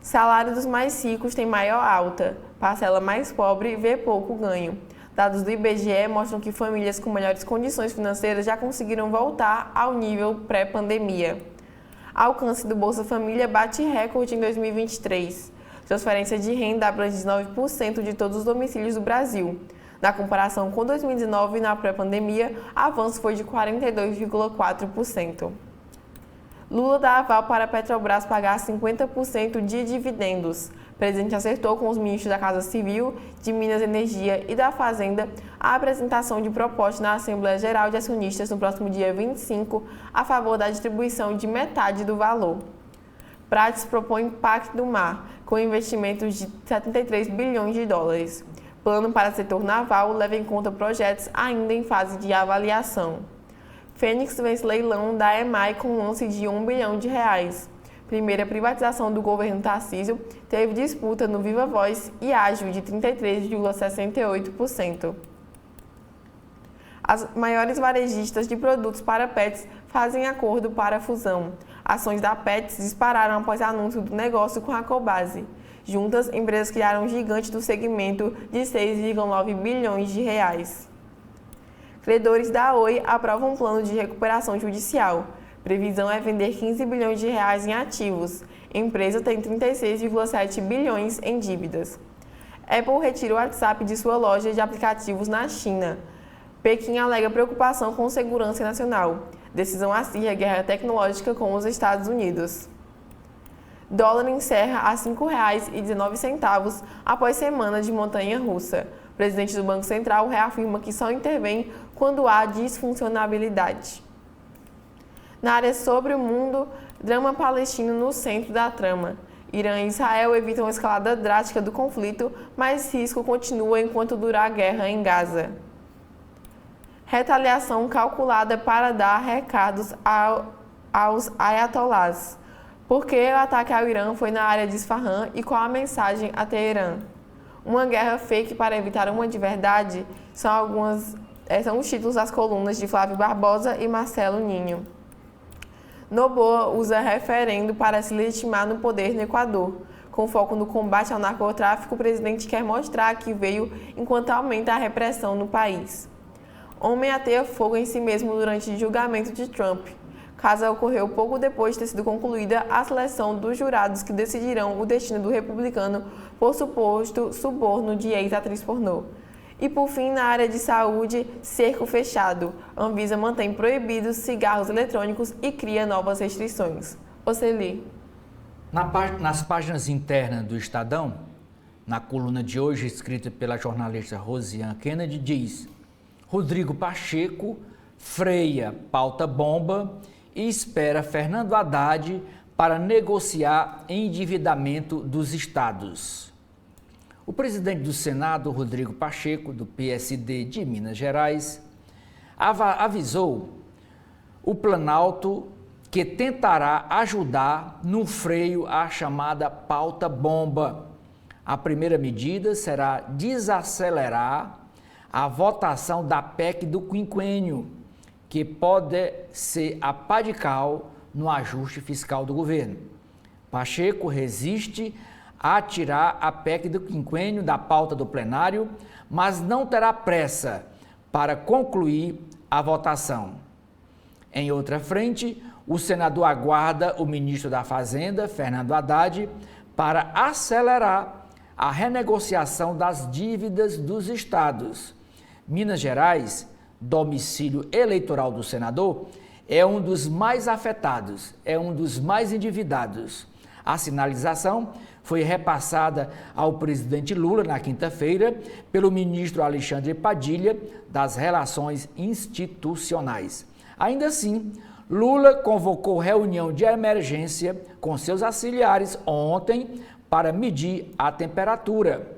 Salário dos mais ricos tem maior alta, parcela mais pobre vê pouco ganho. Dados do IBGE mostram que famílias com melhores condições financeiras já conseguiram voltar ao nível pré-pandemia. Alcance do Bolsa Família bate recorde em 2023. Transferência de renda abrange 9% de todos os domicílios do Brasil. Na comparação com 2019, na pré-pandemia, o avanço foi de 42,4%. Lula dá aval para a Petrobras pagar 50% de dividendos. O presidente acertou com os ministros da Casa Civil, de Minas e Energia e da Fazenda a apresentação de proposta na Assembleia Geral de Acionistas no próximo dia 25 a favor da distribuição de metade do valor. Prates propõe Pacto do Mar, com investimentos de 73 bilhões de dólares. Plano para o setor naval leva em conta projetos ainda em fase de avaliação. Fênix vence leilão da EMAI com lance de R$1 bilhão. Primeira privatização do governo Tarcísio teve disputa no Viva Voz e ágil de 33,68%. As maiores varejistas de produtos para pets fazem acordo para a fusão. Ações da Pets dispararam após anúncio do negócio com a Cobase. Juntas, empresas criaram um gigante do segmento de R$6,9 bilhões. Credores da Oi aprovam um plano de recuperação judicial. Previsão é vender R$15 bilhões em ativos. Empresa tem 36,7 bilhões em dívidas. Apple retira o WhatsApp de sua loja de aplicativos na China. Pequim alega preocupação com segurança nacional. Decisão acirra guerra tecnológica com os Estados Unidos. Dólar encerra a R$ 5,19 após semana de montanha-russa. O presidente do Banco Central reafirma que só intervém quando há disfuncionalidade. Na área sobre o mundo, drama palestino no centro da trama. Irã e Israel evitam a escalada drástica do conflito, mas risco continua enquanto durar a guerra em Gaza. Retaliação calculada para dar recados aos ayatolás. Por que o ataque ao Irã foi na área de Isfahan e qual a mensagem a Teherã? Uma guerra fake para evitar uma de verdade são os títulos das colunas de Flávio Barbosa e Marcelo Ninho. Noboa usa referendo para se legitimar no poder no Equador. Com foco no combate ao narcotráfico, o presidente quer mostrar que veio enquanto aumenta a repressão no país. Homem ateia fogo em si mesmo durante o julgamento de Trump. O caso ocorreu pouco depois de ter sido concluída a seleção dos jurados que decidirão o destino do republicano por suposto suborno de ex-atriz pornô. E por fim, na área de saúde, cerco fechado. Anvisa mantém proibidos cigarros eletrônicos e cria novas restrições. Oceli. Nas páginas internas do Estadão, na coluna de hoje, escrita pela jornalista Rosiane Kennedy, diz: Rodrigo Pacheco freia pauta bomba e espera Fernando Haddad para negociar endividamento dos estados. O presidente do Senado, Rodrigo Pacheco, do PSD de Minas Gerais, avisou o Planalto que tentará ajudar no freio à chamada pauta bomba. A primeira medida será desacelerar a votação da PEC do quinquênio, que pode ser a pá de cal no ajuste fiscal do governo. Pacheco resiste a tirar a PEC do quinquênio da pauta do plenário, mas não terá pressa para concluir a votação. Em outra frente, o senador aguarda o ministro da Fazenda, Fernando Haddad, para acelerar a renegociação das dívidas dos estados. Minas Gerais, domicílio eleitoral do senador, é um dos mais afetados, é um dos mais endividados. A sinalização foi repassada ao presidente Lula na quinta-feira pelo ministro Alexandre Padilha das Relações Institucionais. Ainda assim, Lula convocou reunião de emergência com seus auxiliares ontem para medir a temperatura.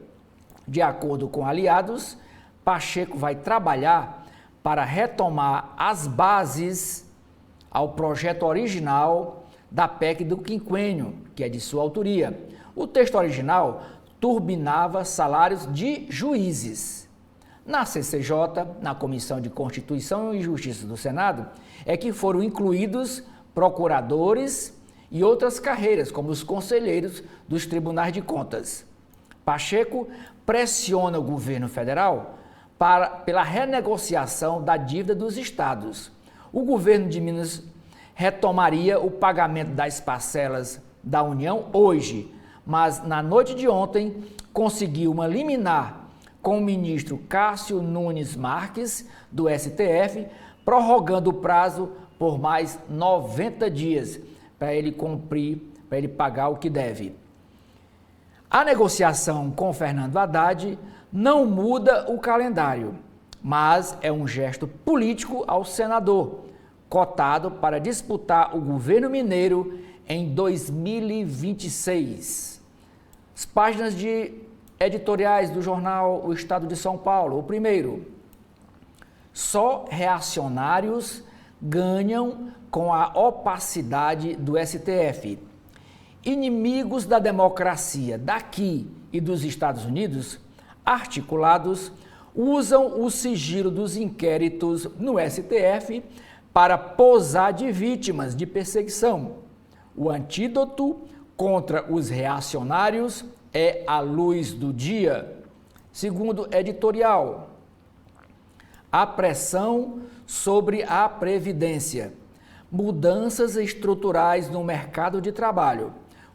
De acordo com aliados, Pacheco vai trabalhar para retomar as bases ao projeto original da PEC do quinquênio, que é de sua autoria. O texto original turbinava salários de juízes. Na CCJ, na Comissão de Constituição e Justiça do Senado, é que foram incluídos procuradores e outras carreiras, como os conselheiros dos tribunais de contas. Pacheco pressiona o governo federal pela renegociação da dívida dos estados. O governo de Minas retomaria o pagamento das parcelas da União hoje, mas na noite de ontem conseguiu uma liminar com o ministro Cássio Nunes Marques, do STF, prorrogando o prazo por mais 90 dias para ele cumprir, para ele pagar o que deve. A negociação com Fernando Haddad não muda o calendário, mas é um gesto político ao senador, cotado para disputar o governo mineiro em 2026. As páginas de editoriais do jornal O Estado de São Paulo. O primeiro: só reacionários ganham com a opacidade do STF. Inimigos da democracia daqui e dos Estados Unidos, articulados, usam o sigilo dos inquéritos no STF para posar de vítimas de perseguição. O antídoto contra os reacionários é a luz do dia. Segundo editorial, a pressão sobre a Previdência, mudanças estruturais no mercado de trabalho,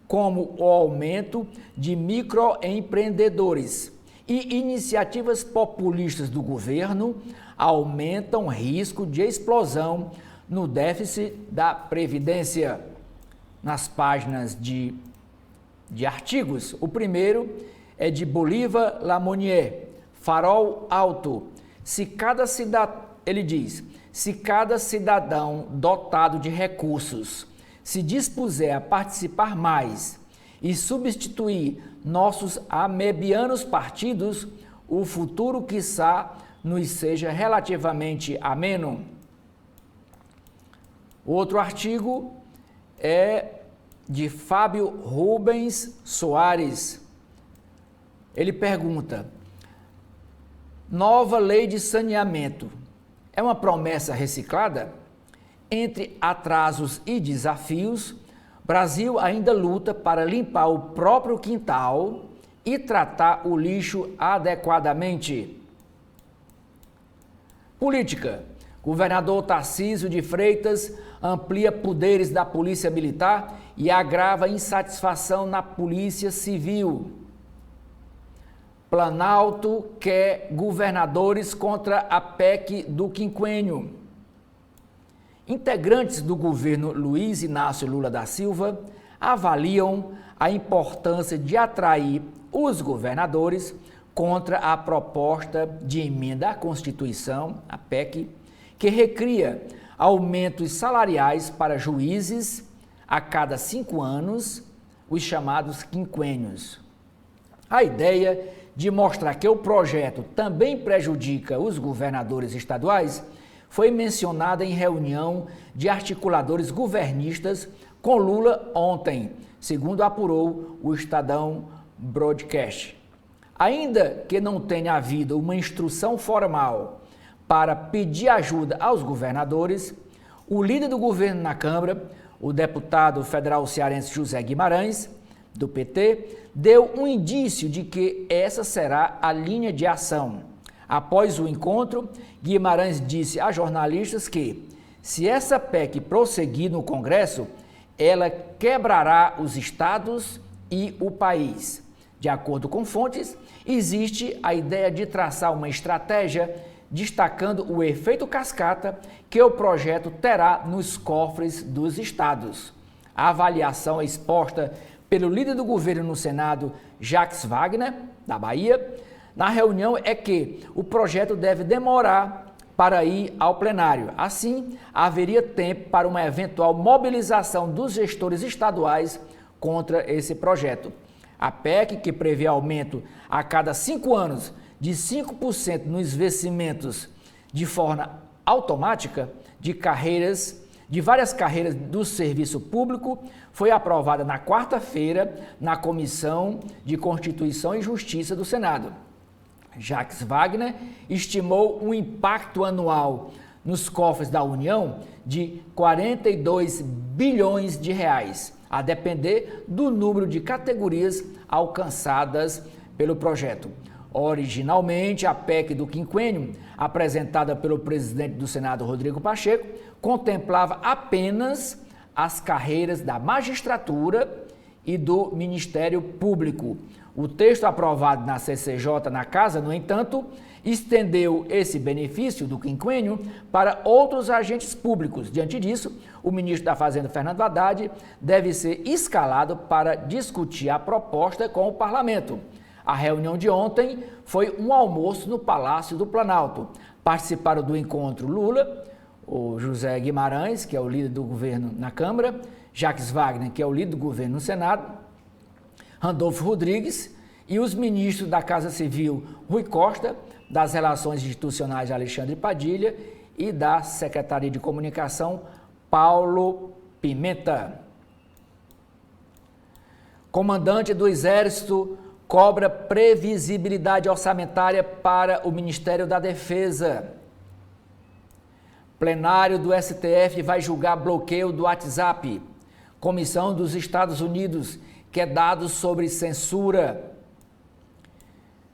como o aumento de microempreendedores e iniciativas populistas do governo, aumentam o risco de explosão no déficit da Previdência. Nas páginas de artigos, o primeiro é de Bolívar Lamonier, Farol Alto. Ele diz: se cada cidadão dotado de recursos se dispuser a participar mais e substituir nossos amebianos partidos, o futuro, quiçá, nos seja relativamente ameno. Outro artigo é de Fábio Rubens Soares. Ele pergunta: nova lei de saneamento é uma promessa reciclada? Entre atrasos e desafios, Brasil ainda luta para limpar o próprio quintal e tratar o lixo adequadamente. Política. Governador Tarcísio de Freitas amplia poderes da Polícia Militar e agrava insatisfação na Polícia Civil. Planalto quer governadores contra a PEC do quinquênio. Integrantes do governo Luiz Inácio Lula da Silva avaliam a importância de atrair os governadores contra a proposta de emenda à Constituição, a PEC, que recria aumentos salariais para juízes a cada 5 anos, os chamados quinquênios. A ideia de mostrar que o projeto também prejudica os governadores estaduais foi mencionada em reunião de articuladores governistas com Lula ontem, segundo apurou o Estadão Broadcast. Ainda que não tenha havido uma instrução formal para pedir ajuda aos governadores, o líder do governo na Câmara, o deputado federal cearense José Guimarães, do PT, deu um indício de que essa será a linha de ação. Após o encontro, Guimarães disse a jornalistas que, se essa PEC prosseguir no Congresso, ela quebrará os estados e o país. De acordo com fontes, existe a ideia de traçar uma estratégia destacando o efeito cascata que o projeto terá nos cofres dos estados. A avaliação exposta pelo líder do governo no Senado, Jacques Wagner, da Bahia, na reunião é que o projeto deve demorar para ir ao plenário. Assim, haveria tempo para uma eventual mobilização dos gestores estaduais contra esse projeto. A PEC, que prevê aumento a cada 5 anos de 5% nos vencimentos de forma automática de várias carreiras do serviço público, foi aprovada na quarta-feira na Comissão de Constituição e Justiça do Senado. Jacques Wagner estimou um impacto anual nos cofres da União de 42 bilhões de reais, a depender do número de categorias alcançadas pelo projeto. Originalmente, a PEC do quinquênio, apresentada pelo presidente do Senado, Rodrigo Pacheco, contemplava apenas as carreiras da magistratura e do Ministério Público. O texto aprovado na CCJ na Casa, no entanto, estendeu esse benefício do quinquênio para outros agentes públicos. Diante disso, o ministro da Fazenda, Fernando Haddad, deve ser escalado para discutir a proposta com o parlamento. A reunião de ontem foi um almoço no Palácio do Planalto. Participaram do encontro Lula, o José Guimarães, que é o líder do governo na Câmara, Jacques Wagner, que é o líder do governo no Senado, Randolfo Rodrigues e os ministros da Casa Civil, Rui Costa, das Relações Institucionais, Alexandre Padilha, e da Secretaria de Comunicação, Paulo Pimenta. Comandante do Exército cobra previsibilidade orçamentária para o Ministério da Defesa. Plenário do STF vai julgar bloqueio do WhatsApp. Comissão dos Estados Unidos quer dados sobre censura.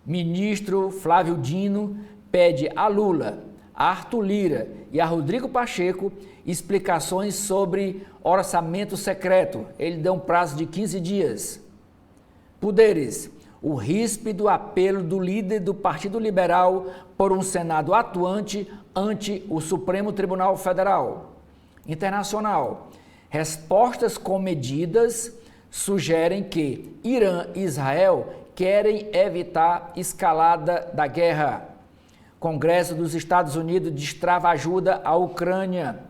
Ministro Flávio Dino pede a Lula, a Arthur Lira e a Rodrigo Pacheco explicações sobre orçamento secreto. Ele deu um prazo de 15 dias. Poderes. O ríspido apelo do líder do Partido Liberal por um Senado atuante ante o Supremo Tribunal Federal. Internacional. Respostas comedidas sugerem que Irã e Israel querem evitar escalada da guerra. Congresso dos Estados Unidos destrava ajuda à Ucrânia.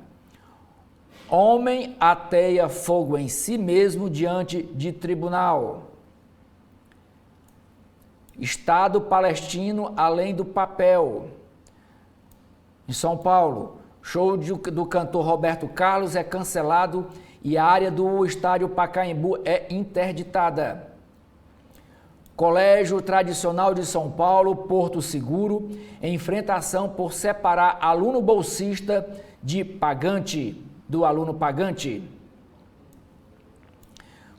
Homem ateia fogo em si mesmo diante de tribunal. Estado palestino além do papel. Em São Paulo, show do cantor Roberto Carlos é cancelado e a área do estádio Pacaembu é interditada. Colégio Tradicional de São Paulo, Porto Seguro, enfrenta ação por separar aluno bolsista de pagante, do aluno pagante.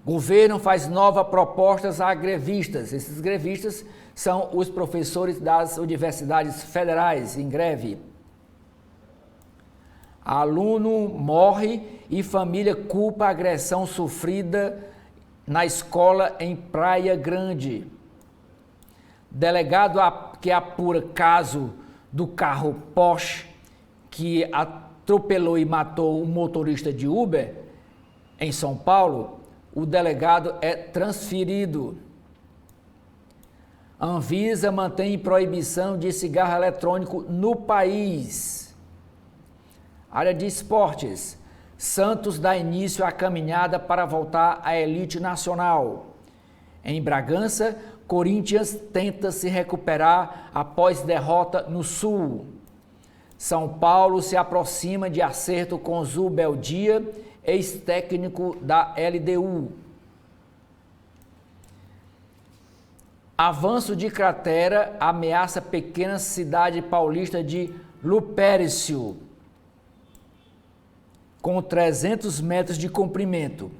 Governo faz novas propostas a grevistas. Esses grevistas são os professores das universidades federais em greve. Aluno morre e família culpa a agressão sofrida na escola em Praia Grande. Delegado que apura caso do carro Porsche que atropelou e matou um motorista de Uber em São Paulo, o delegado é transferido. Anvisa mantém proibição de cigarro eletrônico no país. Área de esportes. Santos dá início à caminhada para voltar à elite nacional. Em Bragança, Corinthians tenta se recuperar após derrota no Sul. São Paulo se aproxima de acerto com Zubeldia, ex-técnico da LDU. Avanço de cratera ameaça pequena cidade paulista de Lupércio, com 300 metros de comprimento,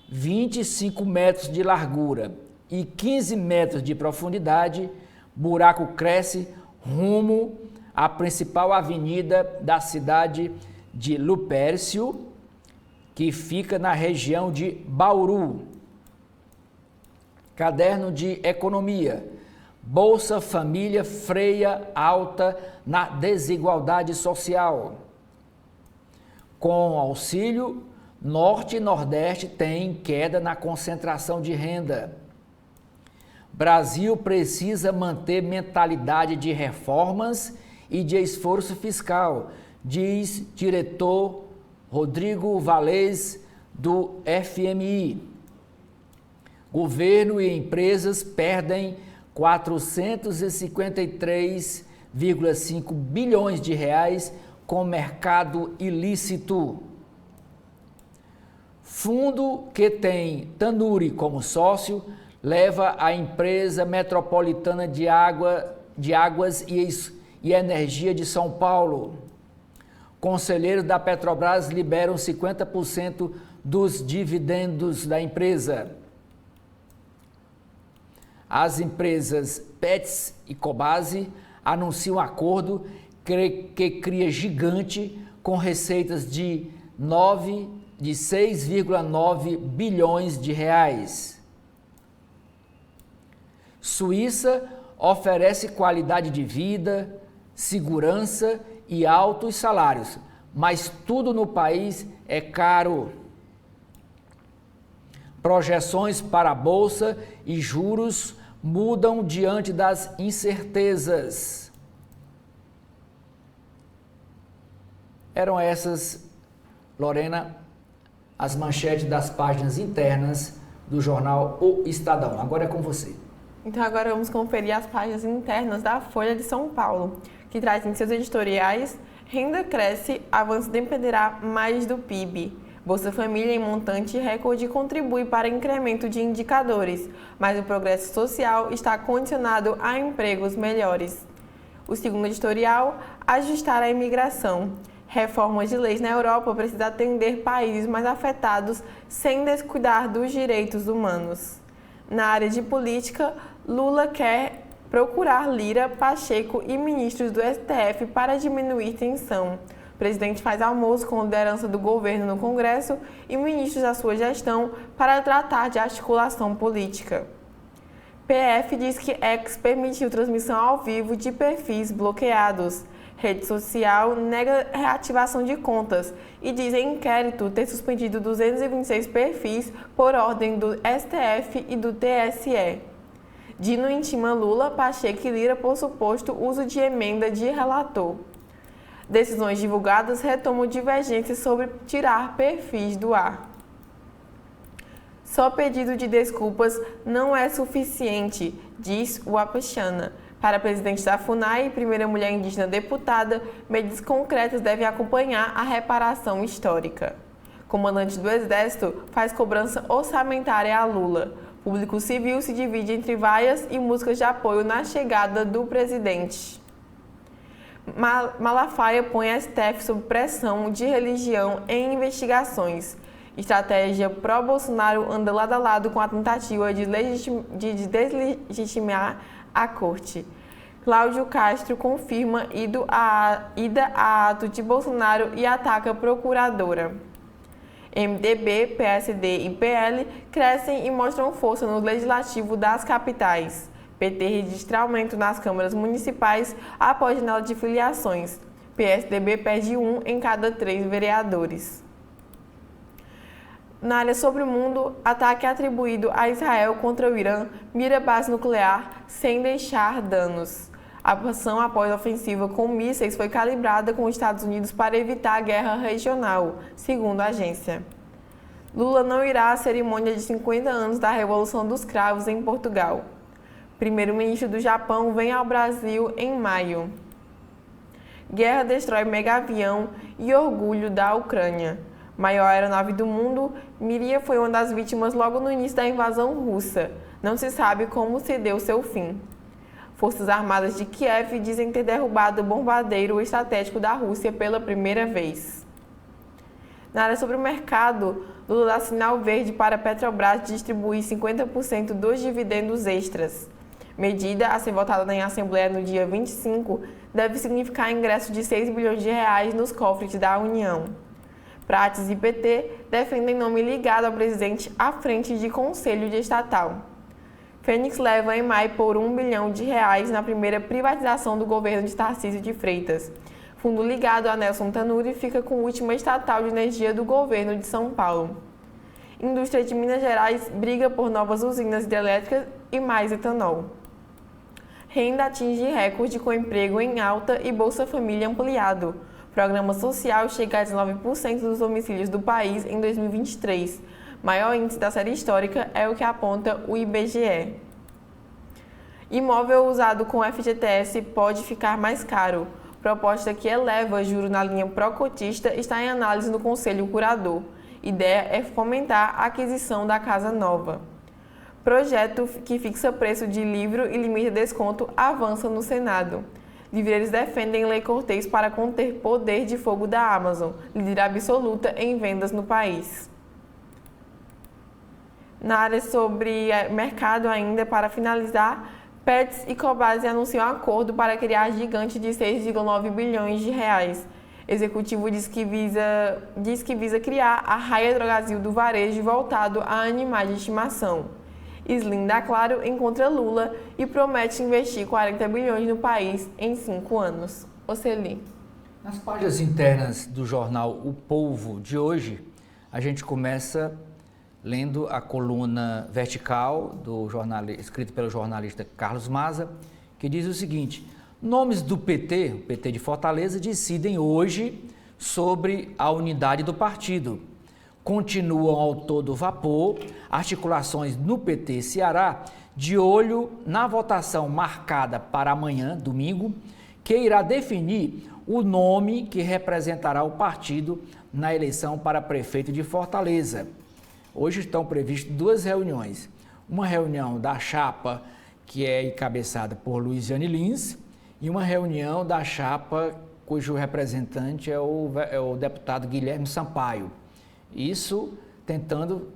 25 metros de largura e 15 metros de profundidade. Buraco cresce rumo à principal avenida da cidade de Lupércio, que fica na região de Bauru. Caderno de Economia. Bolsa Família freia alta na desigualdade social. Com auxílio, Norte e Nordeste têm queda na concentração de renda. Brasil precisa manter mentalidade de reformas e de esforço fiscal, diz diretor Rodrigo Valês, do FMI. Governo e empresas perdem 453,5 bilhões de reais com mercado ilícito. Fundo que tem Tanuri como sócio leva a empresa metropolitana de águas e energia de São Paulo. Conselheiros da Petrobras liberam 50% dos dividendos da empresa. As empresas Petz e Cobasi anunciam um acordo que cria gigante com receitas de 6,9 bilhões de reais. Suíça oferece qualidade de vida, segurança e altos salários, mas tudo no país é caro. Projeções para a bolsa e juros mudam diante das incertezas. Eram essas, Lorena, as manchetes das páginas internas do jornal O Estadão. Agora é com você. Então agora vamos conferir as páginas internas da Folha de São Paulo, que traz em seus editoriais: renda cresce, avanço dependerá mais do PIB. Bolsa Família em montante recorde contribui para incremento de indicadores, mas o progresso social está condicionado a empregos melhores. O segundo editorial: ajustar a imigração. Reformas de leis na Europa precisam atender países mais afetados sem descuidar dos direitos humanos. Na área de política, Lula quer procurar Lira, Pacheco e ministros do STF para diminuir tensão. O presidente faz almoço com liderança do governo no Congresso e ministros da sua gestão para tratar de articulação política. PF diz que X permitiu transmissão ao vivo de perfis bloqueados. Rede social nega reativação de contas e diz em inquérito ter suspendido 226 perfis por ordem do STF e do TSE. Dino intima Lula, Pacheco e Lira por suposto uso de emenda de relator. Decisões divulgadas retomam divergências sobre tirar perfis do ar. Só pedido de desculpas não é suficiente, diz o Apachana. Para a presidente da FUNAI e primeira mulher indígena deputada, medidas concretas devem acompanhar a reparação histórica. Comandante do Exército faz cobrança orçamentária a Lula. Público civil se divide entre vaias e músicas de apoio na chegada do presidente. Malafaia põe a STF sob pressão de religião em investigações. Estratégia pró-Bolsonaro anda lado a lado com a tentativa de deslegitimar a corte. Cláudio Castro confirma ida a ato de Bolsonaro e ataca a procuradora. MDB, PSD e PL crescem e mostram força no legislativo das capitais. PT registra aumento nas câmaras municipais após janela de filiações. PSDB perde 1 em cada 3 vereadores. Na área sobre o mundo, ataque atribuído a Israel contra o Irã mira base nuclear sem deixar danos. A ação após a ofensiva com mísseis foi calibrada com os Estados Unidos para evitar a guerra regional, segundo a agência. Lula não irá à cerimônia de 50 anos da Revolução dos Cravos em Portugal. Primeiro-ministro do Japão vem ao Brasil em maio. Guerra destrói mega-avião e orgulho da Ucrânia. Maior aeronave do mundo, Miria foi uma das vítimas logo no início da invasão russa. Não se sabe como se deu seu fim. Forças Armadas de Kiev dizem ter derrubado o bombardeiro estratégico da Rússia pela primeira vez. Na área sobre o mercado, Lula dá sinal verde para a Petrobras distribuir 50% dos dividendos extras. Medida a ser votada em Assembleia no dia 25 deve significar ingresso de 6 bilhões de reais nos cofres da União. Prates e PT defendem nome ligado ao presidente à frente de Conselho de Estatal. Fênix leva a EMAI por 1 bilhão de reais na primeira privatização do governo de Tarcísio de Freitas. Fundo ligado a Nelson Tanuri fica com a última estatal de energia do governo de São Paulo. Indústria de Minas Gerais briga por novas usinas hidrelétricas e mais etanol. Renda atinge recorde com emprego em alta e Bolsa Família ampliado. Programa social chega a 19% dos homicídios do país em 2023. Maior índice da série histórica é o que aponta o IBGE. Imóvel usado com FGTS pode ficar mais caro. Proposta que eleva juro na linha pró-cotista está em análise no Conselho Curador. Ideia é fomentar a aquisição da casa nova. Projeto que fixa preço de livro e limita desconto avança no Senado. Livreiros defendem lei Cortez para conter poder de fogo da Amazon, líder absoluta em vendas no país. Na área sobre mercado ainda, para finalizar, Pets e Cobase anunciam um acordo para criar gigante de 6,9 bilhões de reais. Executivo diz que visa criar a Raia Drogasil do varejo voltado a animais de estimação. Slim da Claro encontra Lula e promete investir 40 bilhões no país em 5 anos. Oceli. Nas páginas internas do jornal O Povo de hoje, a gente começa lendo a coluna vertical escrita pelo jornalista Carlos Maza, que diz o seguinte: nomes do PT, o PT de Fortaleza, decidem hoje sobre a unidade do partido. Continuam ao todo vapor articulações no PT Ceará, de olho na votação marcada para amanhã, domingo, que irá definir o nome que representará o partido na eleição para prefeito de Fortaleza. Hoje estão previstas 2 reuniões. Uma reunião da chapa, que é encabeçada por Luiziane Lins, e uma reunião da chapa cujo representante é o deputado Guilherme Sampaio. Isso tentando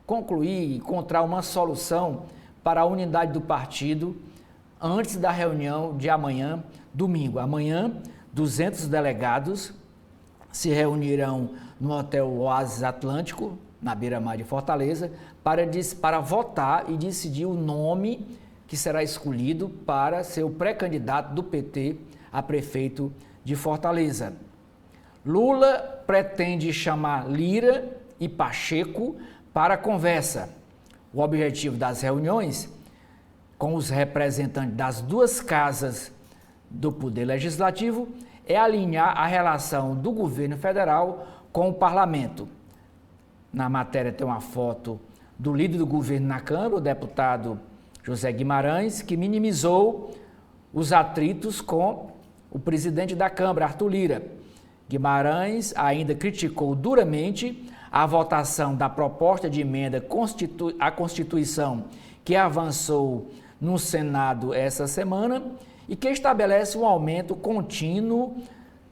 concluir, encontrar uma solução para a unidade do partido antes da reunião de amanhã, domingo. Amanhã, 200 delegados se reunirão no Hotel Oasis Atlântico, na beira-mar de Fortaleza, para votar e decidir o nome que será escolhido para ser o pré-candidato do PT a prefeito de Fortaleza. Lula pretende chamar Lira e Pacheco para a conversa. O objetivo das reuniões com os representantes das 2 casas do Poder Legislativo é alinhar a relação do governo federal com o parlamento. Na matéria tem uma foto do líder do governo na Câmara, o deputado José Guimarães, que minimizou os atritos com o presidente da Câmara, Arthur Lira. Guimarães ainda criticou duramente a votação da proposta de emenda à Constituição que avançou no Senado essa semana e que estabelece um aumento contínuo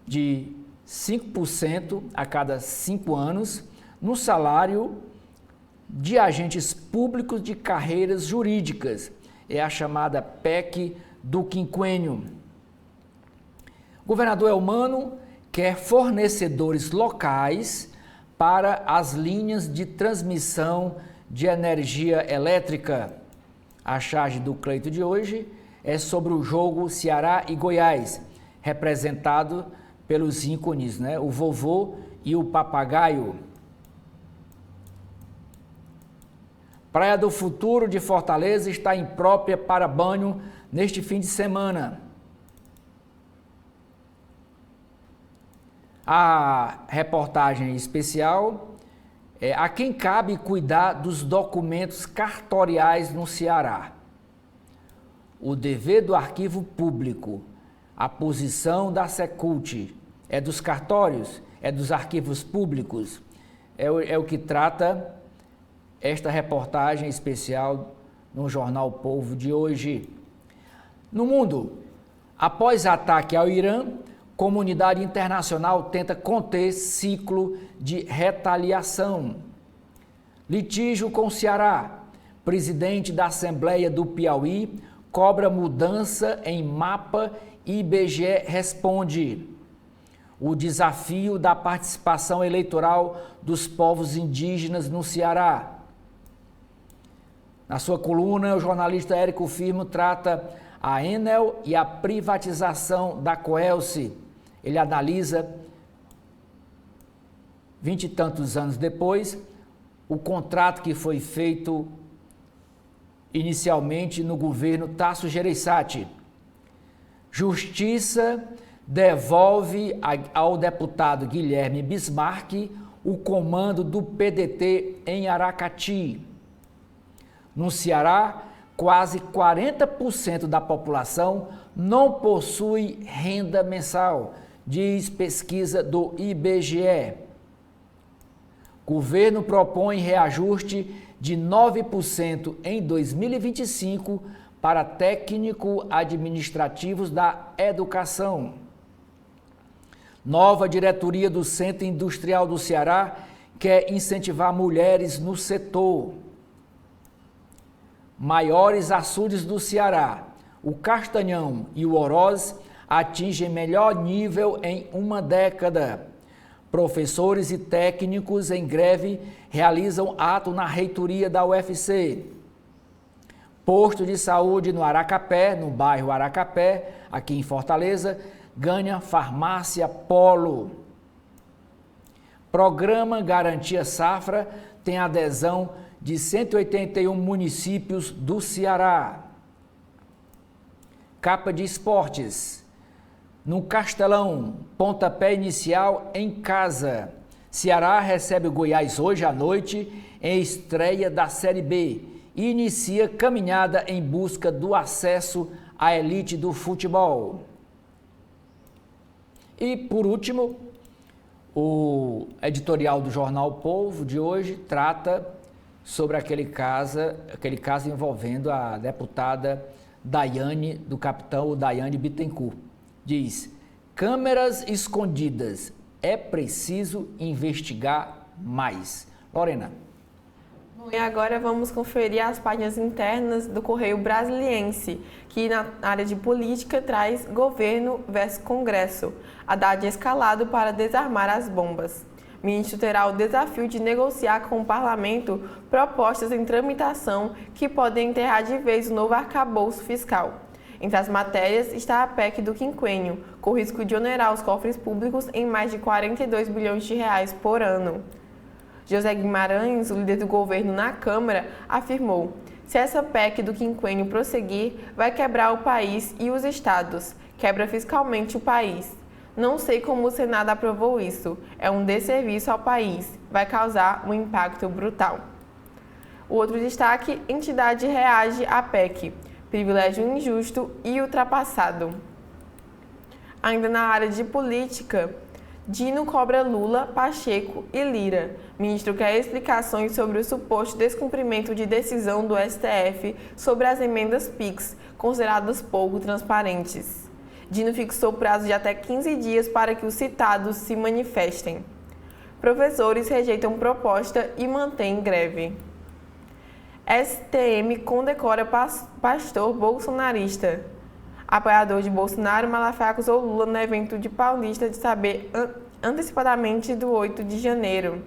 de 5% a cada 5 anos no salário de agentes públicos de carreiras jurídicas. É a chamada PEC do quinquênio. O governador Elmano quer fornecedores locais para as linhas de transmissão de energia elétrica. A charge do Cleito de hoje é sobre o jogo Ceará e Goiás, representado pelos ícones, o vovô e o papagaio. Praia do Futuro de Fortaleza está imprópria para banho neste fim de semana. A reportagem especial é a quem cabe cuidar dos documentos cartoriais no Ceará. O dever do arquivo público, a posição da Secult, é dos cartórios, é dos arquivos públicos, é o que trata esta reportagem especial no jornal O Povo de hoje. No mundo, após ataque ao Irã, comunidade internacional tenta conter ciclo de retaliação. Litígio com o Ceará. Presidente da Assembleia do Piauí cobra mudança em mapa e IBGE responde. O desafio da participação eleitoral dos povos indígenas no Ceará. Na sua coluna, o jornalista Érico Firmo trata a Enel e a privatização da Coelce. Ele analisa, 20 e tantos anos depois, o contrato que foi feito inicialmente no governo Tasso Gereissati. Justiça devolve ao deputado Guilherme Bismarck o comando do PDT em Aracati. No Ceará, quase 40% da população não possui renda mensal, diz pesquisa do IBGE. Governo propõe reajuste de 9% em 2025 para técnico-administrativos da educação. Nova diretoria do Centro Industrial do Ceará quer incentivar mulheres no setor. Maiores açudes do Ceará, o Castanhão e o Oroz atingem melhor nível em uma década. Professores e técnicos em greve realizam ato na reitoria da UFC. Posto de saúde no Aracapé, no bairro Aracapé, aqui em Fortaleza, ganha farmácia Polo. Programa Garantia Safra tem adesão de 181 municípios do Ceará. Capa de esportes. No Castelão, pontapé inicial em casa. Ceará recebe o Goiás hoje à noite em estreia da Série B e inicia caminhada em busca do acesso à elite do futebol. E, por último, o editorial do jornal Povo de hoje trata sobre aquele caso envolvendo a deputada Daiane, do capitão Daiane Bittencourt. Diz: câmeras escondidas, é preciso investigar mais. Lorena. Bom, e agora vamos conferir as páginas internas do Correio Brasiliense, que na área de política traz governo versus Congresso. Haddad escalado para desarmar as bombas. Ministro terá o desafio de negociar com o parlamento propostas em tramitação que podem enterrar de vez o novo arcabouço fiscal. Entre as matérias está a PEC do quinquênio, com risco de onerar os cofres públicos em mais de 42 bilhões de reais por ano. José Guimarães, o líder do governo na Câmara, afirmou: se essa PEC do quinquênio prosseguir, vai quebrar o país e os estados, quebra fiscalmente o país. Não sei como o Senado aprovou isso, é um desserviço ao país, vai causar um impacto brutal. O outro destaque: entidade reage à PEC, privilégio injusto e ultrapassado. Ainda na área de política, Dino cobra Lula, Pacheco e Lira. Ministro quer explicações sobre o suposto descumprimento de decisão do STF sobre as emendas PIX, consideradas pouco transparentes. Dino fixou prazo de até 15 dias para que os citados se manifestem. Professores rejeitam proposta e mantêm greve. STM condecora pastor bolsonarista. Apoiador de Bolsonaro, Malafaia acusou Lula no evento de Paulista de saber antecipadamente do 8 de janeiro.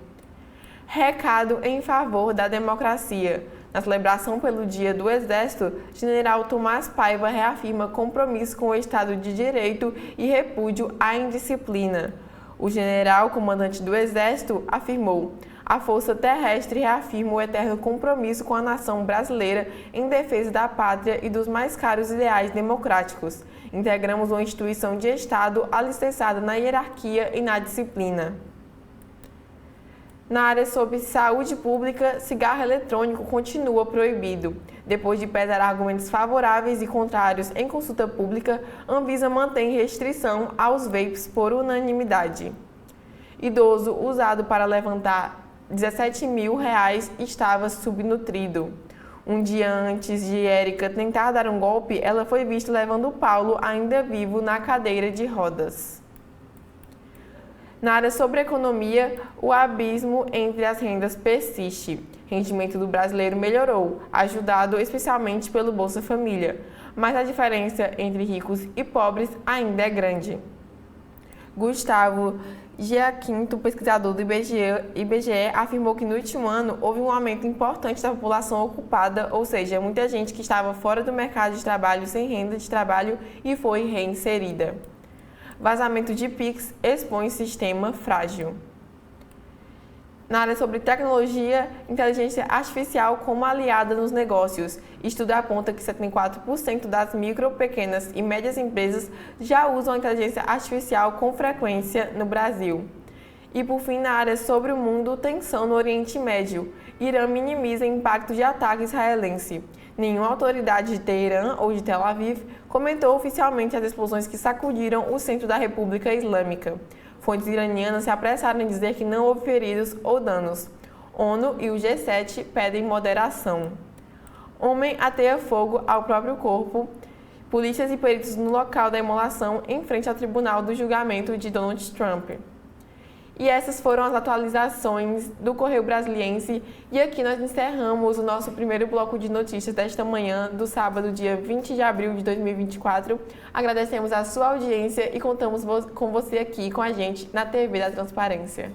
Recado em favor da democracia. Na celebração pelo Dia do Exército, General Tomás Paiva reafirma compromisso com o Estado de Direito e repúdio à indisciplina. O general, comandante do Exército, afirmou: a Força Terrestre reafirma o eterno compromisso com a nação brasileira em defesa da pátria e dos mais caros ideais democráticos. Integramos uma instituição de Estado alicerçada na hierarquia e na disciplina. Na área sobre saúde pública, cigarro eletrônico continua proibido. Depois de pesar argumentos favoráveis e contrários em consulta pública, Anvisa mantém restrição aos vapes por unanimidade. Idoso usado para levantar R$17 mil estava subnutrido. Um dia antes de Érica tentar dar um golpe, ela foi vista levando Paulo, ainda vivo, na cadeira de rodas. Na área sobre economia, o abismo entre as rendas persiste. O rendimento do brasileiro melhorou, ajudado especialmente pelo Bolsa Família, mas a diferença entre ricos e pobres ainda é grande. Gustavo Giaquinto, pesquisador do IBGE, afirmou que no último ano houve um aumento importante da população ocupada, ou seja, muita gente que estava fora do mercado de trabalho sem renda de trabalho e foi reinserida. Vazamento de PIX expõe sistema frágil. Na área sobre tecnologia, inteligência artificial como aliada nos negócios. Estudo aponta que 74% das micro, pequenas e médias empresas já usam a inteligência artificial com frequência no Brasil. E por fim, na área sobre o mundo, tensão no Oriente Médio. Irã minimiza impacto de ataque israelense. Nenhuma autoridade de Teherã ou de Tel Aviv comentou oficialmente as explosões que sacudiram o centro da República Islâmica. Fontes iranianas se apressaram em dizer que não houve feridos ou danos. ONU e o G7 pedem moderação. Homem ateia fogo ao próprio corpo. Polícias e peritos no local da imolação em frente ao tribunal do julgamento de Donald Trump. E essas foram as atualizações do Correio Brasiliense. E aqui nós encerramos o nosso primeiro bloco de notícias desta manhã, do sábado, dia 20 de abril de 2024. Agradecemos a sua audiência e contamos com você aqui com a gente na TV da Transparência.